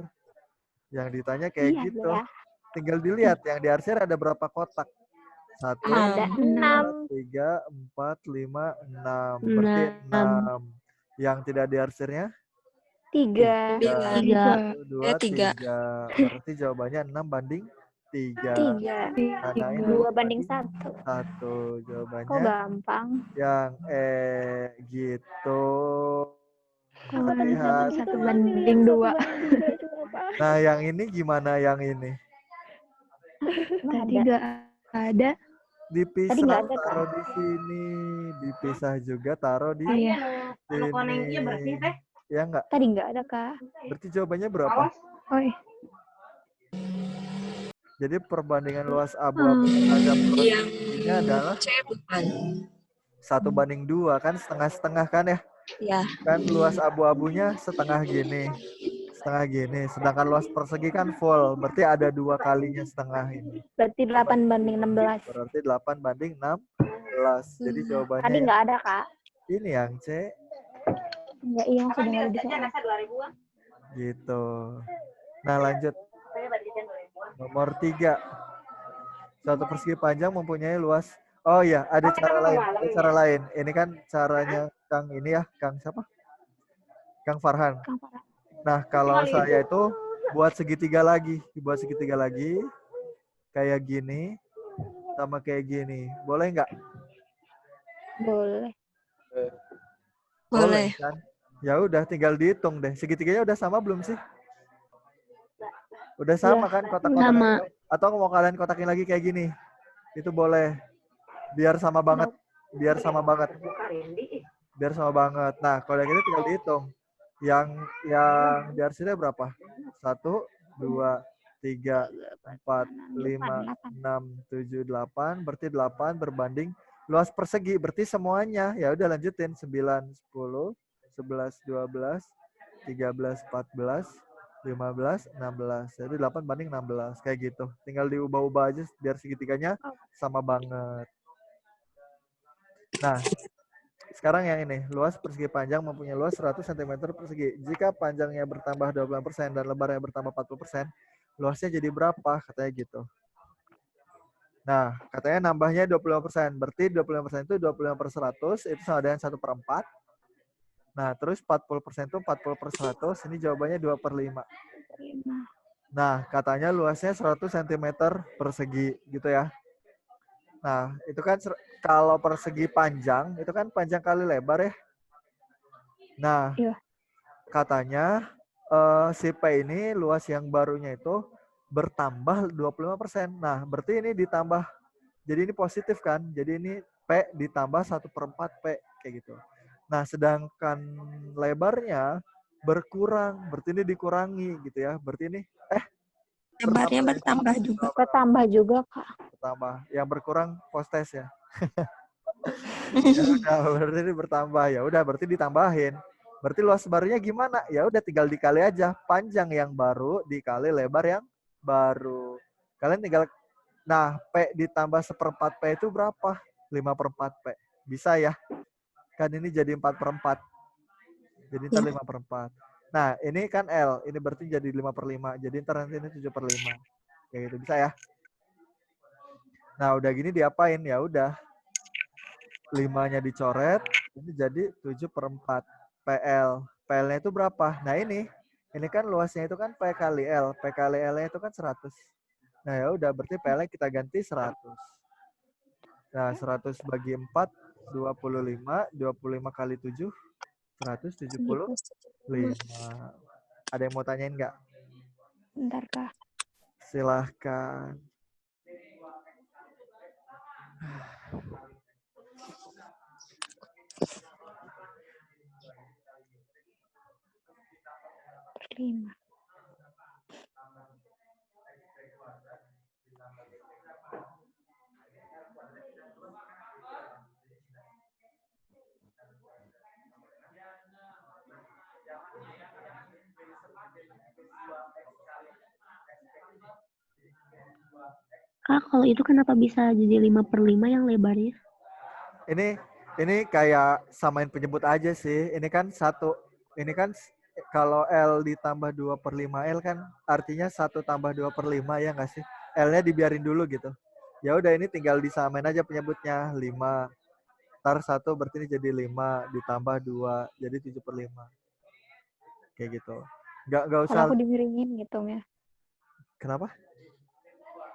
Yang ditanya kayak Iya, gitu. ya. Tinggal dilihat yang diarsir ada berapa kotak. 1, Ada 6. 3, 4, 5, 6. Berarti 6. Yang tidak diarsirnya? 3. 3. 1, 2, 3. 3. Berarti jawabannya 6 banding 3. 3. Tanain 2 banding 1. 1. Jawabannya Kok gampang? yang gitu. Lihat. Lihat. 1 banding 2. Nah, yang ini gimana yang ini? Tadi nggak ada. Dipisah, Tadi nggak ada, Kak. taruh di sini. Dipisah juga, taruh di Iya. sini. Ya nggak? Tadi nggak ada, Kak. Berarti jawabannya berapa? Oi. Jadi perbandingan luas abu-abu terhadap luas Yang ini adalah C bukan. 1:2 kan, setengah-setengah kan ya? Ya. Kan luas abu-abunya setengah gini. Sedangkan luas persegi kan full. Berarti ada 2 kalinya setengah ini. Berarti 8 banding 16. Berarti 8 banding 16. Jadi jawabannya Tadi nggak ada, Kak. ini yang C. Nggak, iya sudah nggak ada di soal. Gitu. Nah, lanjut. Nomor 3. Suatu persegi panjang mempunyai luas. Oh iya, ada cara lain. Ini kan caranya Kang ini ya, Kang siapa? Kang Farhan. Kang Farhan. Nah, kalau saya itu buat segitiga lagi. Kayak gini sama kayak gini. Boleh nggak? Boleh. Kan? Ya udah, tinggal dihitung deh. Segitiganya udah sama belum sih? Udah sama kan kotak-kotak? Sama. Atau mau kalian kotakin lagi kayak gini? Itu boleh. Biar sama banget. Biar sama banget. Nah, kalau yang ini tinggal dihitung. Yang diarsirnya berapa? 1, 2, 3, 4, 5, 8. 6, 7, 8. Berarti 8 berbanding luas persegi. Berarti semuanya. Ya udah lanjutin. 9, 10, 11, 12, 13, 14, 15, 16. Jadi 8 banding 16. Kayak gitu. Tinggal diubah-ubah aja biar segitiganya sama banget. Nah, sekarang yang ini. Luas persegi panjang mempunyai luas 100 cm persegi. Jika panjangnya bertambah 20% dan lebarnya bertambah 40%, luasnya jadi berapa? Katanya gitu. Nah, katanya nambahnya 25%. Berarti 25% itu 25 per 100, itu sama dengan 1/4. Nah, terus 40% itu 40 per 100, ini jawabannya 2/5. 5. Nah, katanya luasnya 100 cm persegi, gitu ya. Nah, itu kan kalau persegi panjang, itu kan panjang kali lebar ya. Nah, Iya. katanya si P ini luas yang barunya itu bertambah 25%. Nah, berarti ini ditambah, jadi ini positif kan? Jadi ini P ditambah 1/4 P, kayak gitu. Nah, sedangkan lebarnya berkurang, berarti ini dikurangi gitu ya. Berarti ini Lebarnya bertambah juga. Bertambah juga, Kak. bertambah. Yang berkurang postes ya. Ya udah, berarti ini bertambah. Ya udah, berarti ditambahin. Berarti luas barunya gimana? Ya udah tinggal dikali aja. Panjang yang baru dikali lebar yang baru. Kalian tinggal, nah P ditambah 1/4 P itu berapa? 5/4 P. Bisa ya? Kan ini jadi 4/4. Jadi ntar Ya. 5/4. Nah ini kan L. Ini berarti jadi 5/5. Jadi ntar nanti ini 7/5. Kayak gitu, bisa ya? Nah udah gini diapain? Ya udah. 5-nya dicoret. Ini jadi 7/4. PL. PL-nya itu berapa? Nah ini kan luasnya itu kan P kali L. P kali L-nya itu kan 100. Nah ya udah, berarti PL-nya kita ganti 100. Nah 100 bagi 4, 25. 25 kali 7, 175. Ada yang mau tanyain nggak? Bentar, Kak. Silahkan. Per 5. Kak, kalau itu kenapa bisa jadi 5/5 yang lebarnya? Ini kayak samain penyebut aja sih. Ini kan kalau L ditambah 2/5 L kan artinya 1 tambah 2/5 ya nggak sih? L-nya dibiarin dulu gitu. Ya udah, ini tinggal disamain aja penyebutnya 5. Ntar 1 berarti ini jadi 5 ditambah 2 jadi 7/5. Kayak gitu. Nggak Kalau usah. aku dimiringin ngitungnya. Kenapa?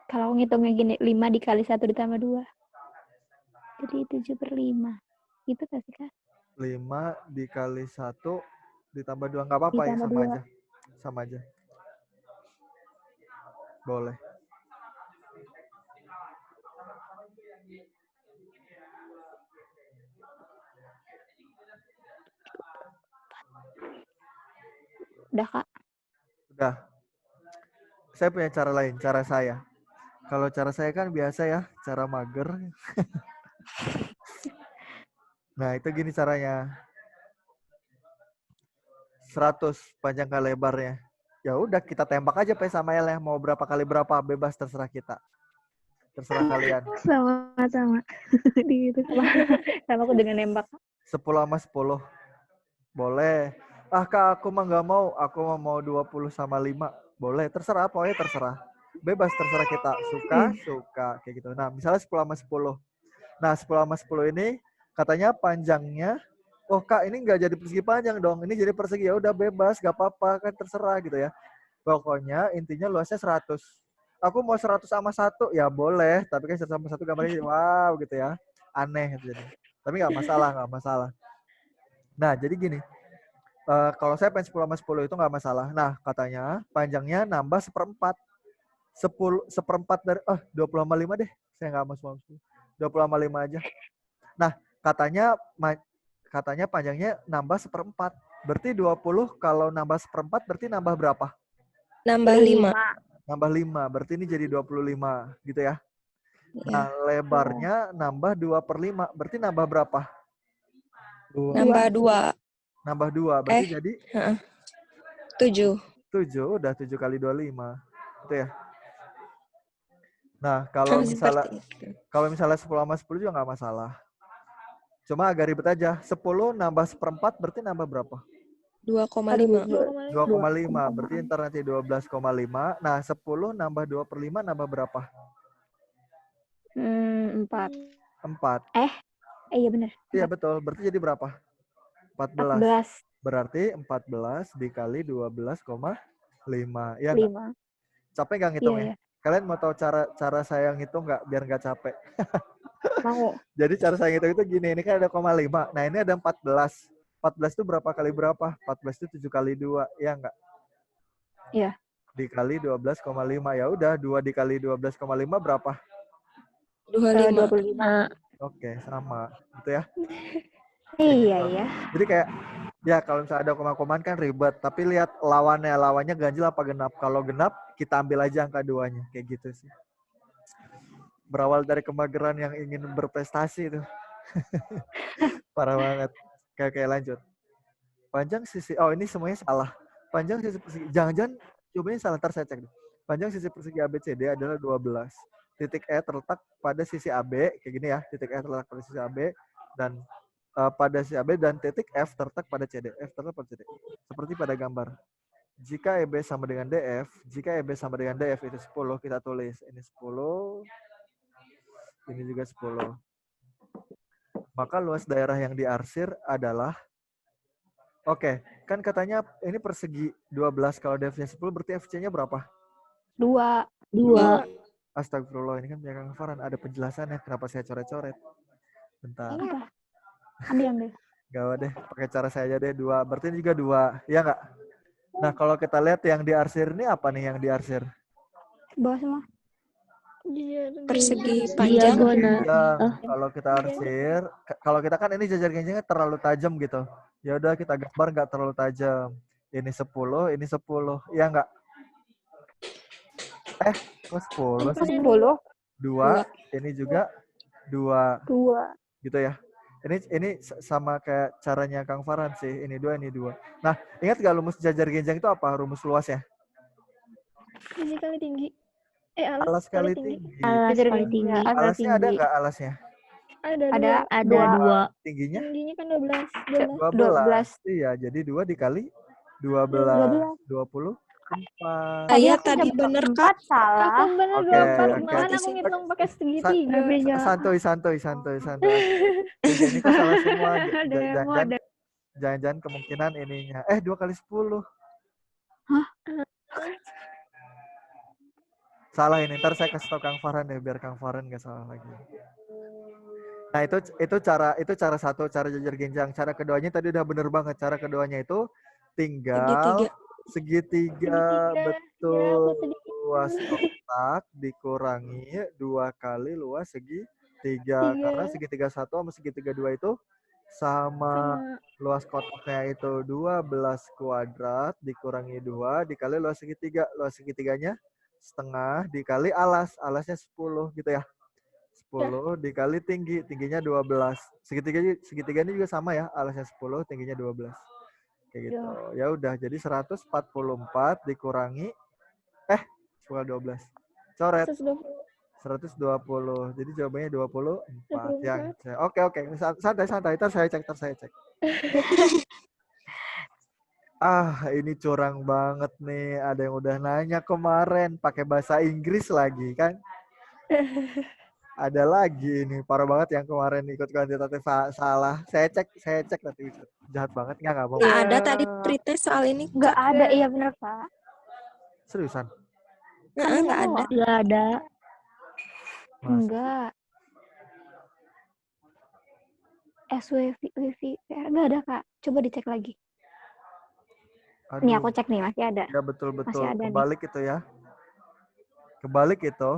Kalau aku ngitungnya gini, 5 dikali 1 ditambah 2. Jadi 7/5. Itu nggak sih, Kak? 5 dikali 1 ditambah 2 nggak apa-apa ya, Ditambah sama 2. aja. Sama aja. Boleh. Udah, Kak. Udah. Saya punya cara lain, cara saya. Kalau cara saya kan biasa ya, cara mager. Nah, itu gini caranya. 100 panjang kali lebarnya. Ya udah, kita tembak aja P sama L-nya. Mau berapa kali berapa, bebas, terserah kita. Terserah kalian. Sama-sama. Gitu. Sama aku dengan nembak. 10 sama 10. Boleh. Ah Kak, aku mah nggak mau. Aku mau 20 sama 5. Boleh, terserah. Pokoknya terserah. Bebas, terserah kita. Suka. Kayak gitu. Nah, misalnya 10 sama 10. Nah, 10 sama 10 ini katanya panjangnya, oh Kak, ini nggak jadi persegi panjang dong. Ini jadi persegi. Ya udah bebas, nggak apa-apa. Kan terserah gitu ya. Pokoknya intinya luasnya 100. Aku mau 100 sama 1. Ya boleh. Tapi kan 100 sama 1 gambarnya wow gitu ya. Aneh gitu jadi. Tapi nggak masalah. Nah, jadi gini. Kalau saya pengen 10 sama 10 itu nggak masalah. Nah, katanya panjangnya nambah 1/4. 1/4 dari 20 sama 5 deh. Saya nggak mau 10 sama 10. 20 sama 5 aja. Nah, katanya panjangnya nambah 1/4. Berarti 20 kalau nambah 1/4 berarti nambah berapa? Nambah 5. nambah 5. Berarti ini jadi 25 gitu ya. Iya. Nah, lebarnya nambah 2/5. Berarti nambah berapa? 2. Nambah 2. Nambah 2. Berarti jadi 7. 7. Udah 7 kali 25. Gitu ya. Nah, kalau misalnya Seperti itu. 10 sama 10 juga nggak masalah. Cuma agak ribet aja. 10 nambah 1/4 berarti nambah berapa? 2,5. 2,5. Berarti ntar nanti 12,5. Nah, 10 nambah 2/5 nambah berapa? 4. 4. Iya benar. Iya betul. Berarti jadi berapa? 14. 14. Berarti 14 dikali 12,5. Ya nggak? 5. Capek nggak Iya, ngitungnya? iya. Kalian mau tahu cara saya ngitung nggak biar nggak capek? Mau. Jadi cara saya ngitung itu gini, ini kan ada 0,5. Nah ini ada 14. 14 itu berapa kali berapa? 14 itu 7 kali 2, ya nggak? Iya. Dikali 12,5. Ya udah, 2 dikali 12,5 berapa? 25. 25. Oke, sama. Gitu ya. Iya, ya. Jadi kayak, ya kalau misalnya ada koma-komaan kan ribet. Tapi lihat lawannya ganjil apa genap. Kalau genap, kita ambil aja angka 2-nya. Kayak gitu sih. Berawal dari kemageran yang ingin berprestasi itu. Parah banget. Kayak lanjut. Panjang sisi, oh ini semuanya salah. Panjang sisi persegi, jangan-jangan cobain salah, ntar saya cek deh. Panjang sisi persegi ABCD adalah 12. Titik E terletak pada sisi AB, kayak gini ya. Titik E terletak pada sisi AB, dan pada sisi AB, dan titik F terletak pada CD. F terletak pada CD. Seperti pada gambar. Jika EB sama dengan DF, jika EB sama dengan DF itu 10, kita tulis. Ini 10, ini juga 10. Maka luas daerah yang diarsir adalah, oke, kan katanya ini persegi 12, kalau DF-nya 10 berarti FC-nya berapa? 2. 2. Astagfirullah, ini kan punya Kang Farhan, ada penjelasannya kenapa saya coret-coret. Bentar. Apa? Ambil. Gawat deh, pakai cara saya aja deh, 2. Berarti ini juga 2, iya nggak? Nah, kalau kita lihat yang diarsir ini apa nih yang diarsir? Bawah semua. Persegi panjang. Kalau kita arsir, kalau kita kan ini jajar genjangnya terlalu tajam gitu. Ya udah kita gambar nggak terlalu tajam. Ini 10, ini 10. Iya nggak? Kok 10 sih? 10. 2, ini juga 2. 2. Gitu ya. Ini sama kayak caranya Kang Farhan sih. Ini 2, ini 2. Nah, ingat nggak rumus jajar genjang itu apa? Rumus luasnya? Tinggi kali tinggi. Alas kali tinggi. Alas kali tinggi. Alasnya ada nggak alasnya? Ada. Ada 2. Tingginya? Tingginya kan 12. 12. Iya, jadi 2 dikali 12. 24. Saya tadi bener Kak. Salah. Aku bener Oke, 24. oke. Mana aku ngitung pakai segitiga. Santuy. Ini kok salah semua. Jangan-jangan kemungkinan ininya. 2 kali 10. Hah? Salah ini. Ntar saya kasih tau Kang Farhan ya, biar Kang Farhan nggak salah lagi. Nah, itu cara satu, cara jajar genjang. Cara keduanya tadi udah bener banget. Cara keduanya itu tinggal segitiga, betul. Luas kotak dikurangi 2 kali luas segitiga. Karena segitiga 1 sama segitiga 2 itu sama. Luas kotaknya itu 12 kuadrat dikurangi 2 dikali luas segitiga. Luas segitiganya setengah dikali alas. Alasnya 10 gitu ya. 10 dikali tingginya 12. Segitiganya juga sama ya, alasnya 10, tingginya 12. Kayak gitu. Ya udah, jadi 144 dikurangi 12. Coret. 120. Jadi jawabannya 24. Yang Oke. Santai. Ntar saya cek. Ini curang banget nih. Ada yang udah nanya kemarin pakai bahasa Inggris lagi kan? Ada lagi nih, parah banget yang kemarin ikut kuantitatif salah. Saya cek nanti. Jahat banget, nggak mau. Nggak ada tadi pretest soal ini. Nggak ada, iya benar Pak. Seriusan? Nggak ada. Nggak ada. Enggak. SWVR nggak ada Kak. Coba dicek lagi. Aduh. Nih aku cek nih, masih ada. Ya betul. Masih ada Kebalik nih. Itu ya. Kebalik itu.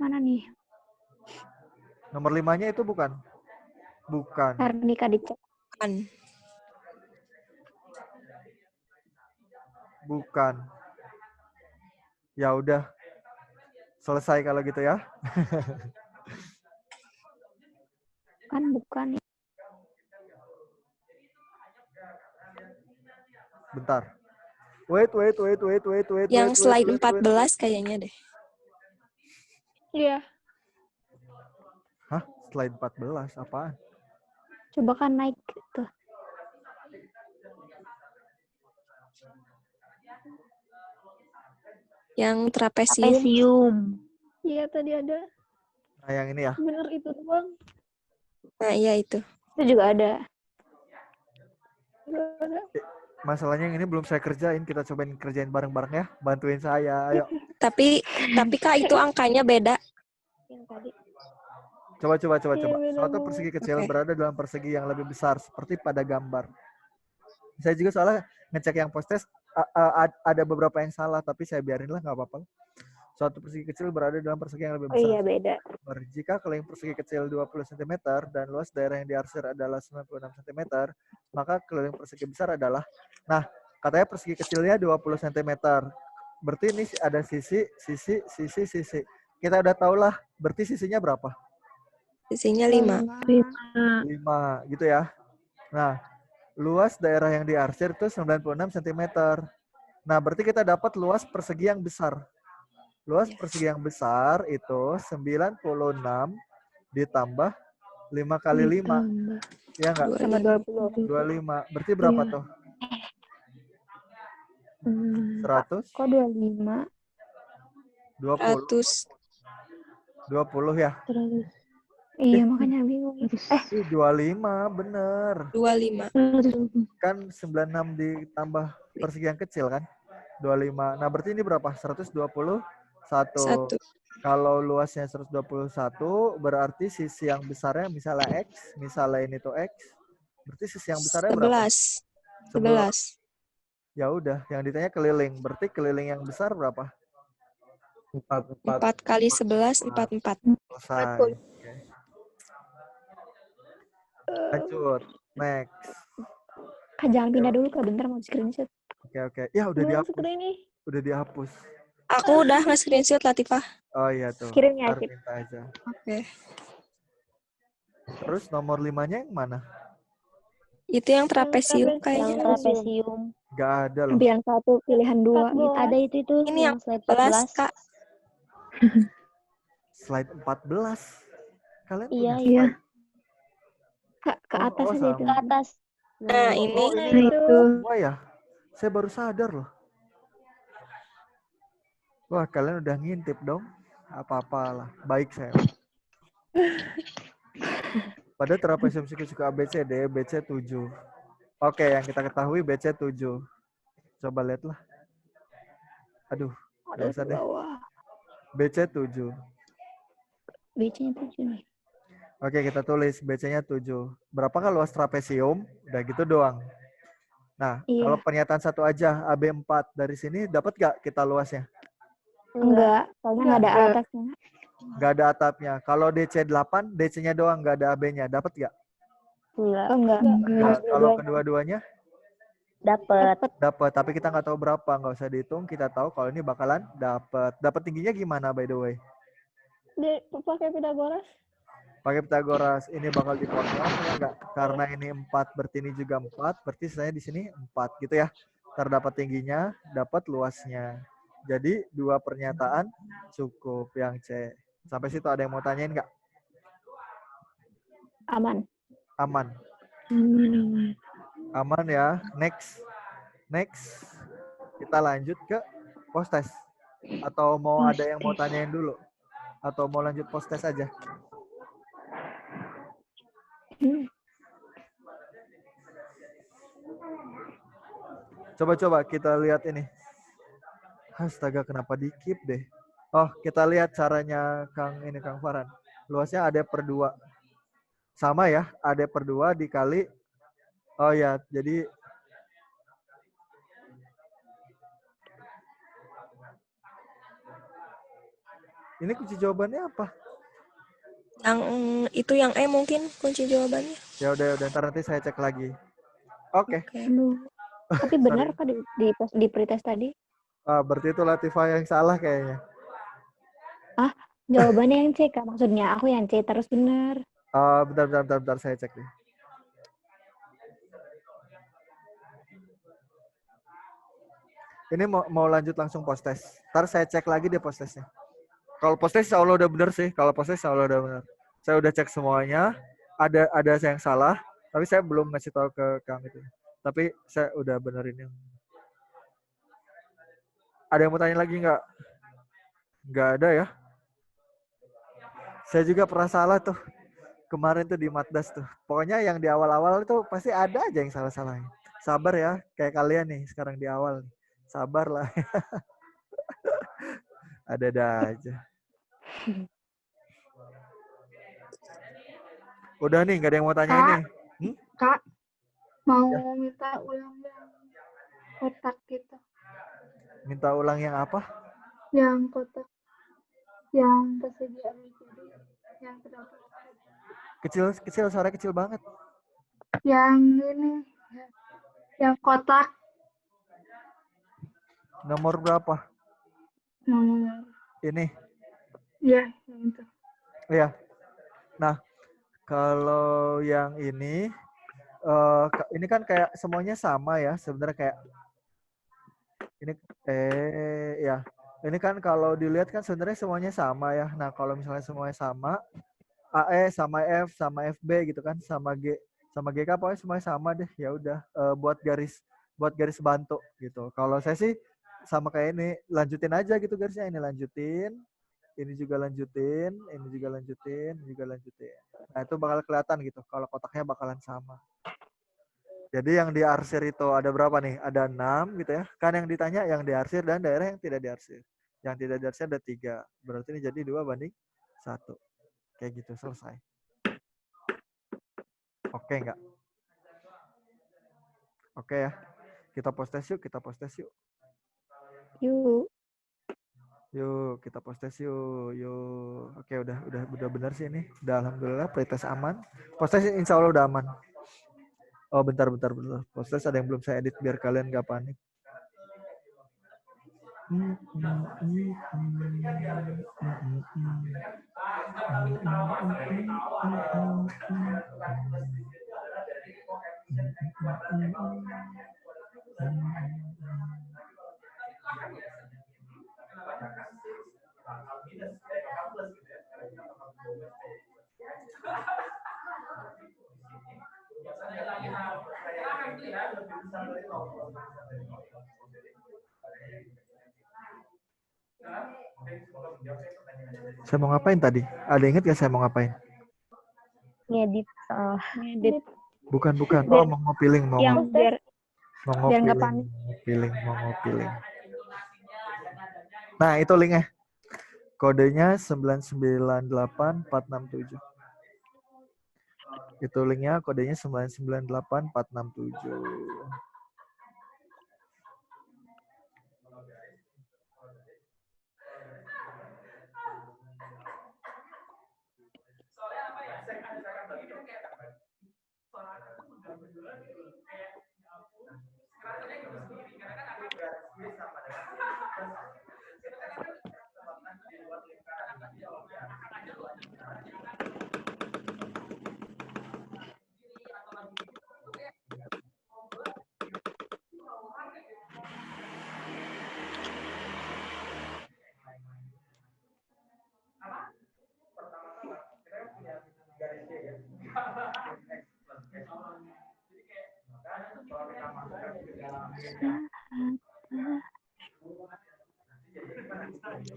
Mana nih? Nomor 5-nya itu bukan? Bukan. Karnika dicek. Kan. Bukan. Ya udah. Selesai kalau gitu ya. Kan bukan. Bentar. Wait. Yang slide 14 kayaknya deh. Iya. Hah? Slide 14 apaan? Coba kan naik gitu. Yang trapesium. Trapesium. Iya tadi ada. Nah, yang ini ya. Bener itu doang. Nah, iya itu. Itu juga ada. Nggak ada. Masalahnya yang ini belum saya kerjain. Kita cobain kerjain bareng-bareng ya. Bantuin saya. Ayo. Tapi Kak itu angkanya beda. Yang tadi. Coba. Iya, beda Suatu banget. persegi kecil Oke. berada dalam persegi yang lebih besar seperti pada gambar. Saya juga soalnya ngecek yang post-test ada beberapa yang salah, tapi saya biarin lah, nggak apa-apa. Suatu persegi kecil berada dalam persegi yang lebih Oh besar. iya, beda. Jika keliling persegi kecil 20 cm dan luas daerah yang diarsir adalah 96 cm, maka keliling persegi besar adalah, nah, katanya persegi kecilnya 20 cm. Berarti ini ada sisi. Kita udah tahu lah, berarti sisinya berapa? Sisinya 5. 5, gitu ya. Nah, luas daerah yang diarsir itu 96 cm. Nah, berarti kita dapat luas persegi yang besar. Luas persegi yang besar itu 96 ditambah 5 kali 5. Iya nggak? Sama 20. 25. Berarti berapa tuh? 100? Kok 25? 20. 100. 20 ya? Iya, makanya bingung. 25, bener. 25. Kan 96 ditambah persegi yang kecil kan? 25. Nah, berarti ini berapa? 121. 1. Kalau luasnya 121, berarti sisi yang besarnya misalnya X, misalnya ini tuh X. Berarti sisi yang besarnya berapa? 11. Ya udah, yang ditanya keliling. Berarti keliling yang besar berapa? 4 kali 11, 44. Selesai. Oke. Lanjut. Next. Kak, jangan pindah dulu, Kak. Bentar mau screenshot. Oke. Ya udah Belum dihapus. screen nih. Udah dihapus. Aku udah nge-screenshot Latifah. Oh iya tuh. Kirimnya, Ntar Sip. minta aja. Oke. Terus nomor 5-nya yang mana? Itu yang trapesium Yang kayaknya. Yang trapesium. Gak ada loh. Pilihan 1, pilihan 2. 14. Ada itu Ini yang slide 14, 14. Kak. Slide 14. Kalian Iya, punya iya. slide? Ke atas Oh, aja sama. itu. Ke atas. Nah, ini. Nah, itu. Wah ya, saya baru sadar loh. Wah, kalian udah ngintip dong. Apa-apalah. Baik saya. Pada trapesium siku-siku ABCD, BC 7. Oke, yang kita ketahui BC 7. Coba lihatlah. Aduh, nggak usah deh. BC 7. BC-nya 7 nih. Oke, kita tulis BC-nya 7. Berapakah luas trapesium? Udah gitu doang. Nah, Iya. kalau pernyataan satu aja, AB 4. Dari sini dapat nggak kita luasnya? Enggak, soalnya nggak ada atasnya. Nggak ada atapnya. Kalau DC 8, DC-nya doang, nggak ada AB-nya. Dapat nggak? Enggak. Oh, enggak. Nggak. Kalau kedua-duanya? Dapat. Dapat. Tapi kita nggak tahu berapa. Nggak usah dihitung. Kita tahu kalau ini bakalan dapat. Dapat tingginya gimana, by the way? Pakai Pythagoras. Pakai Pythagoras. Ini bakal dipotong ya nggak? Karena ini 4, berarti ini juga 4. Berarti saya di sini 4 gitu ya. Terdapat tingginya, dapat luasnya. Jadi 2 pernyataan cukup yang C. Sampai situ ada yang mau tanyain nggak? Aman. Aman. Aman ya. Next. Kita lanjut ke post test. Atau mau ada yang mau tanyain dulu? Atau mau lanjut post test aja? Coba kita lihat ini. Astaga, kenapa di-keep deh? Oh, kita lihat caranya Kang Farhan. Luasnya AD/2. Sama ya, AD/2 dikali. Oh ya, jadi ini kunci jawabannya apa? Yang itu yang E mungkin kunci jawabannya. Ya udah, ntar nanti saya cek lagi. Oke. Tapi benar kok di pretest tadi. Berarti itu Latifah yang salah kayaknya. Jawabannya yang C, Kak. Maksudnya aku yang C terus benar. Bentar, saya cek deh. Ini mau lanjut langsung post test. Ntar saya cek lagi deh post testnya. Kalau post test insya Allah udah benar sih. Kalau post test insya Allah udah benar. Saya udah cek semuanya. Ada saya yang salah, tapi saya belum ngasih tahu ke Kang itu. Tapi saya udah benerin yang. Ada yang mau tanya lagi nggak? Nggak ada ya. Saya juga pernah salah tuh. Kemarin tuh di Matdas tuh. Pokoknya yang di awal-awal itu pasti ada aja yang salah-salahnya. Sabar ya, kayak kalian nih sekarang di awal nih. Sabar lah. Ada aja. Udah nih, nggak ada yang mau tanya ini. Kak, mau minta ulang yang kotak gitu. Minta ulang yang apa? Yang kotak. Yang persegi ABCD. Yang berapa? Kecil, suara kecil banget. Yang ini. Yang kotak. Nomor berapa? Nomor. Ini. Ya, yang itu. Iya. Nah, kalau yang ini kan kayak semuanya sama ya. Sebenarnya kayak ini ya. Ini kan kalau dilihat kan sebenarnya semuanya sama ya. Nah, kalau misalnya semuanya sama, AE sama F sama FB gitu kan, sama GK pokoknya semuanya sama deh. Ya udah buat garis bantu gitu. Kalau saya sih sama kayak ini, lanjutin aja gitu garisnya, ini lanjutin, ini juga lanjutin, ini juga lanjutin, ini juga lanjutin. Nah, itu bakal kelihatan gitu kalau kotaknya bakalan sama. Jadi yang diarsir itu ada berapa nih? Ada 6 gitu ya. Kan yang ditanya yang diarsir dan daerah yang tidak diarsir. Yang tidak diarsir ada 3. Berarti ini jadi 2:1. Kayak gitu, selesai. Oke nggak? Oke ya. Kita post test yuk. Yuk. Yuk, kita post test yuk. Yuk. Oke, udah benar sih ini. Udah alhamdulillah pretest aman. Post test insya Allah udah aman. Oh, bentar. Post test ada yang belum saya edit biar kalian nggak panik. Saya mau ngapain tadi? Ada inget gak saya mau ngapain? Ngedit. Ngedit. Bukan. Oh, mau ngopiling. Yang biar nggak panik. Mau ngopiling. Nah, itu linknya. Kodenya 998467. Itu linknya, kodenya 998467.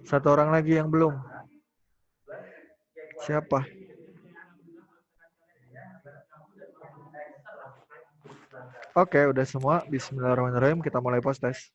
Satu orang lagi yang belum. Siapa? Oke, udah semua. Bismillahirrahmanirrahim. Kita mulai post test.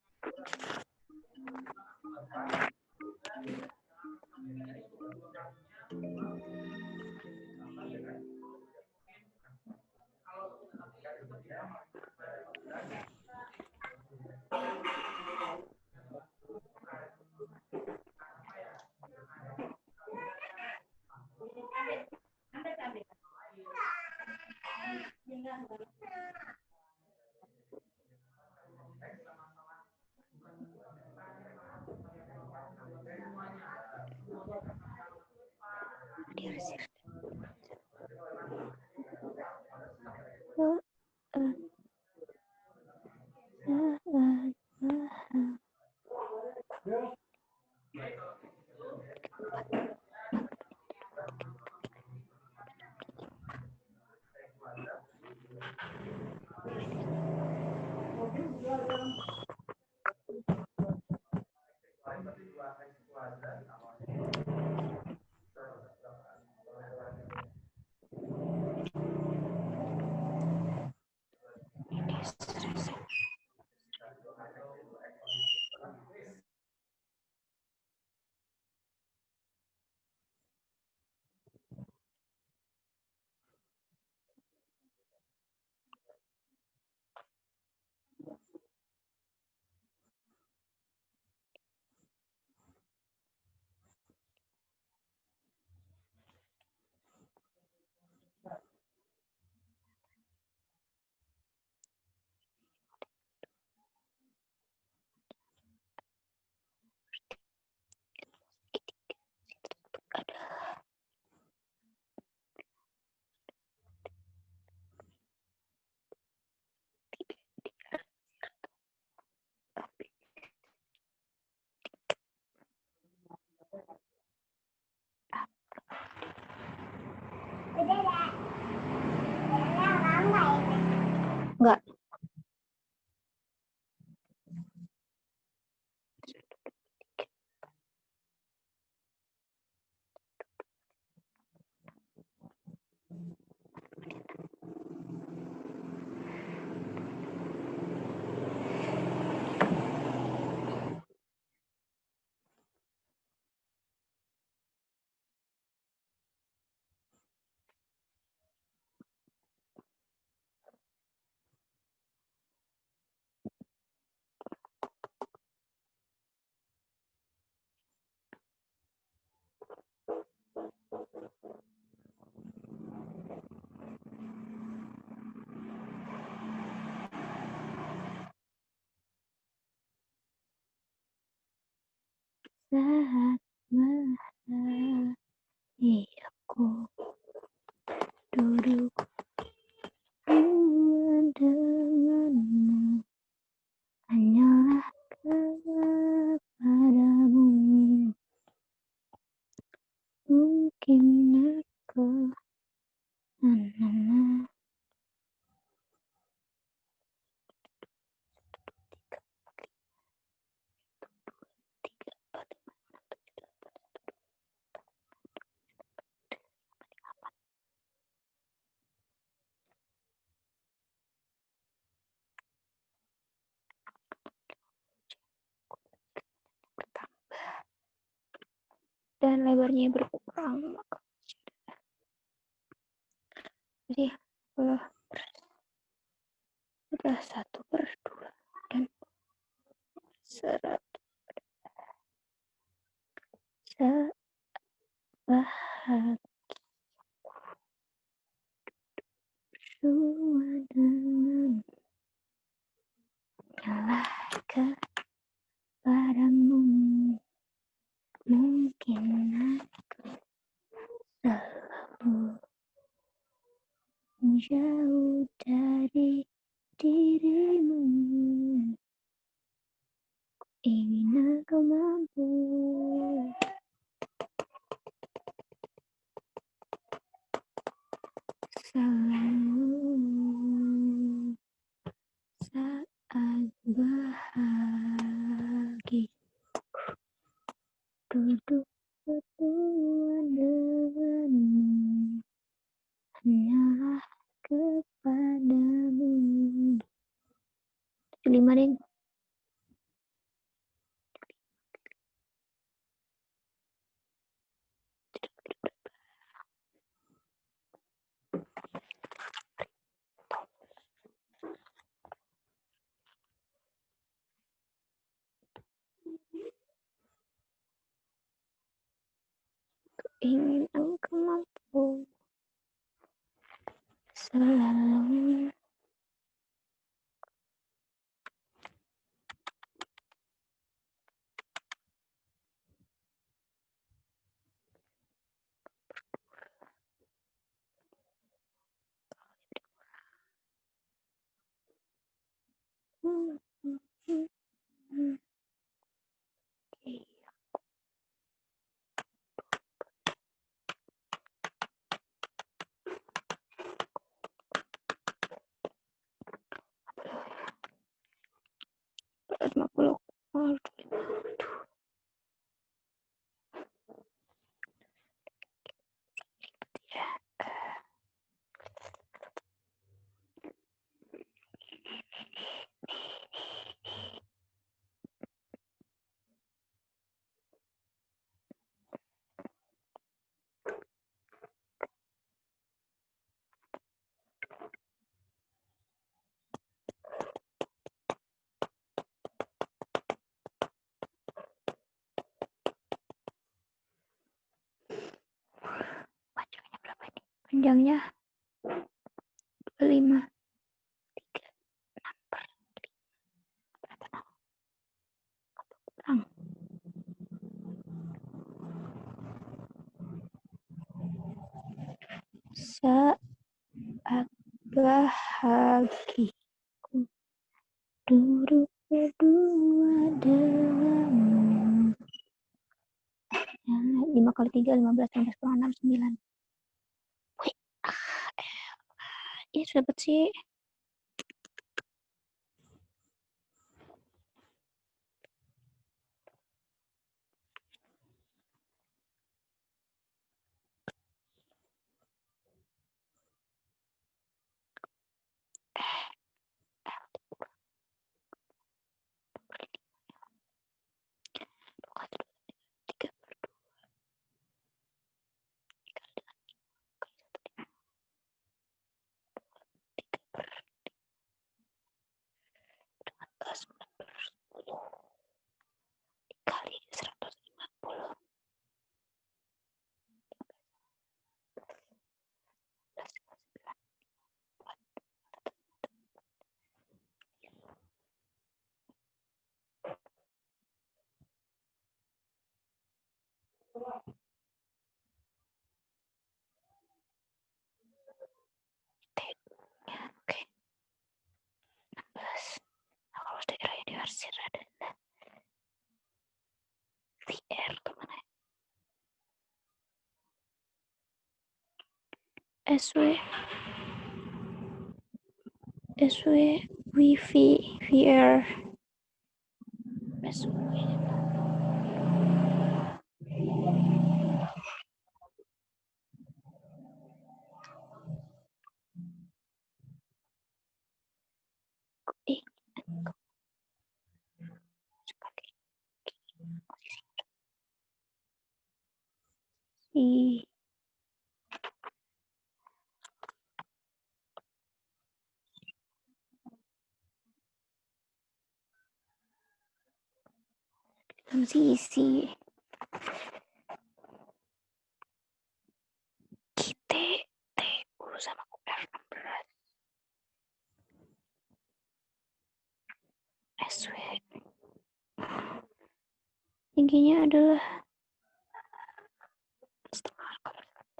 Enggak. Saat aku duduk denganmu, hanyalah kepadamu. Mungkin aku dan lebarnya berkurang, maka jadi sudah 1/2 dan 100 sebahagia dengan nyalah kepadamu. Mungkin aku selalu jauh dari dirimu. Ingin aku mampu selalu saat bahagia duduk berdua denganmu, hanyalah kepadamu. 5 deh. Ingin engkau mampu selalu Panjangnya 25. 3, 6 kurang. Saat bahagiaku duduk berdua denganmu. 5 kali 3, 15, 15 kurang 6, 9. Wih, ya sudah dapat sih. Kali 150. Oke. 16. Kalau daerah yang diarsir adalah VR kemana? SW Wifi VR SW. Ih, sisi kita TU sama UR16 SW tingginya adalah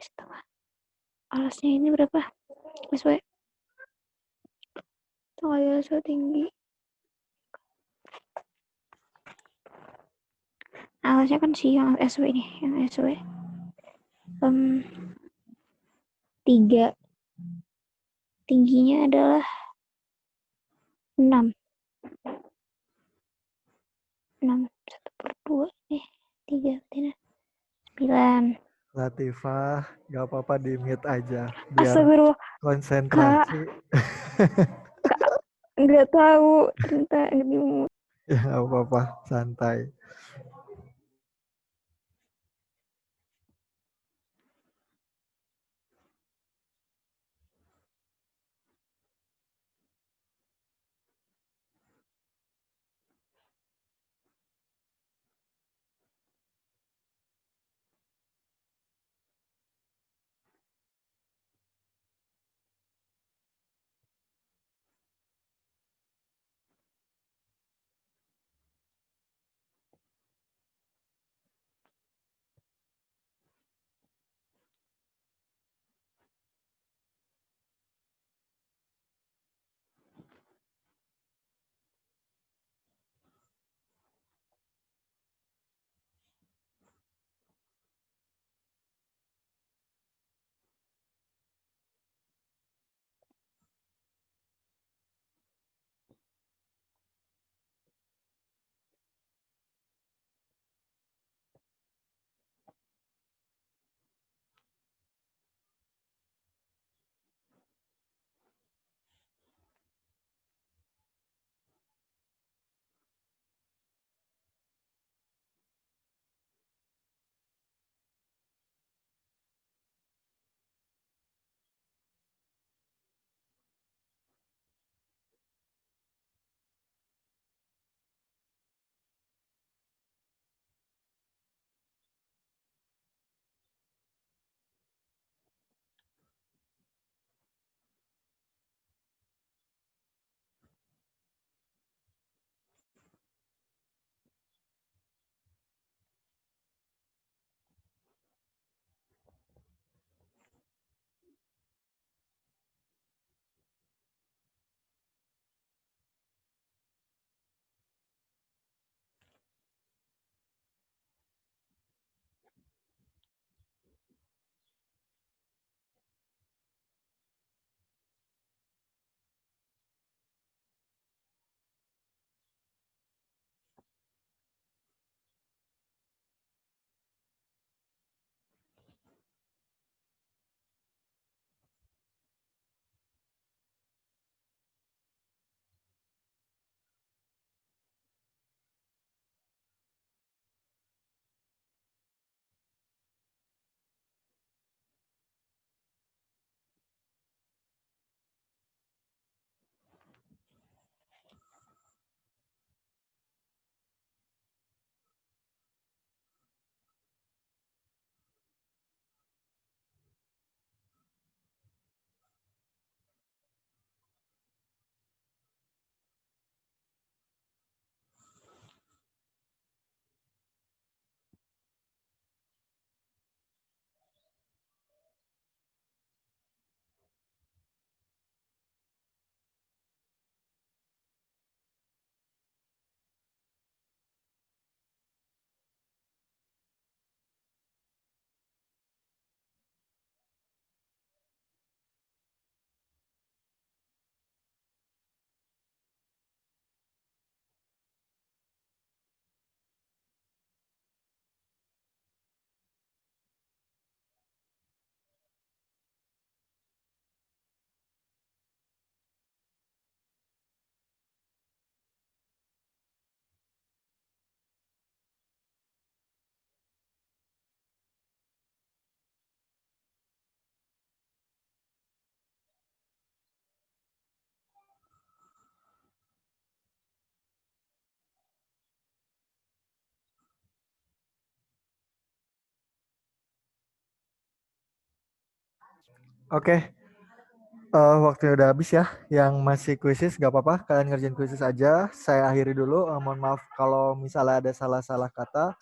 setengah. Alasnya ini berapa? SW SW tinggi. Alasnya kan sih yang SW ini, yang SW 3. Tingginya adalah 6. 1/2 3 9. Latifah, gak apa-apa di mute aja biar Astagfirullah, konsentrasi. Kak, nggak tahu ternyata Ya gak apa-apa, santai. Oke, waktunya udah habis ya. Yang masih kuisis gak apa-apa, kalian ngerjain kuisis aja. Saya akhiri dulu. Mohon maaf kalau misalnya ada salah-salah kata.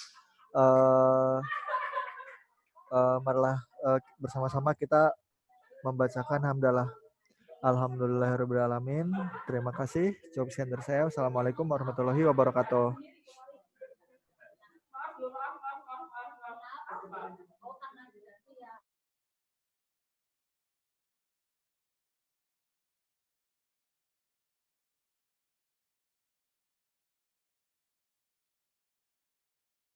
Eh, marilah bersama-sama kita membacakan hamdalah. Alhamdulillahirrahmanirrahim. Terima kasih. Cukup sekian dari saya. Wassalamualaikum warahmatullahi wabarakatuh.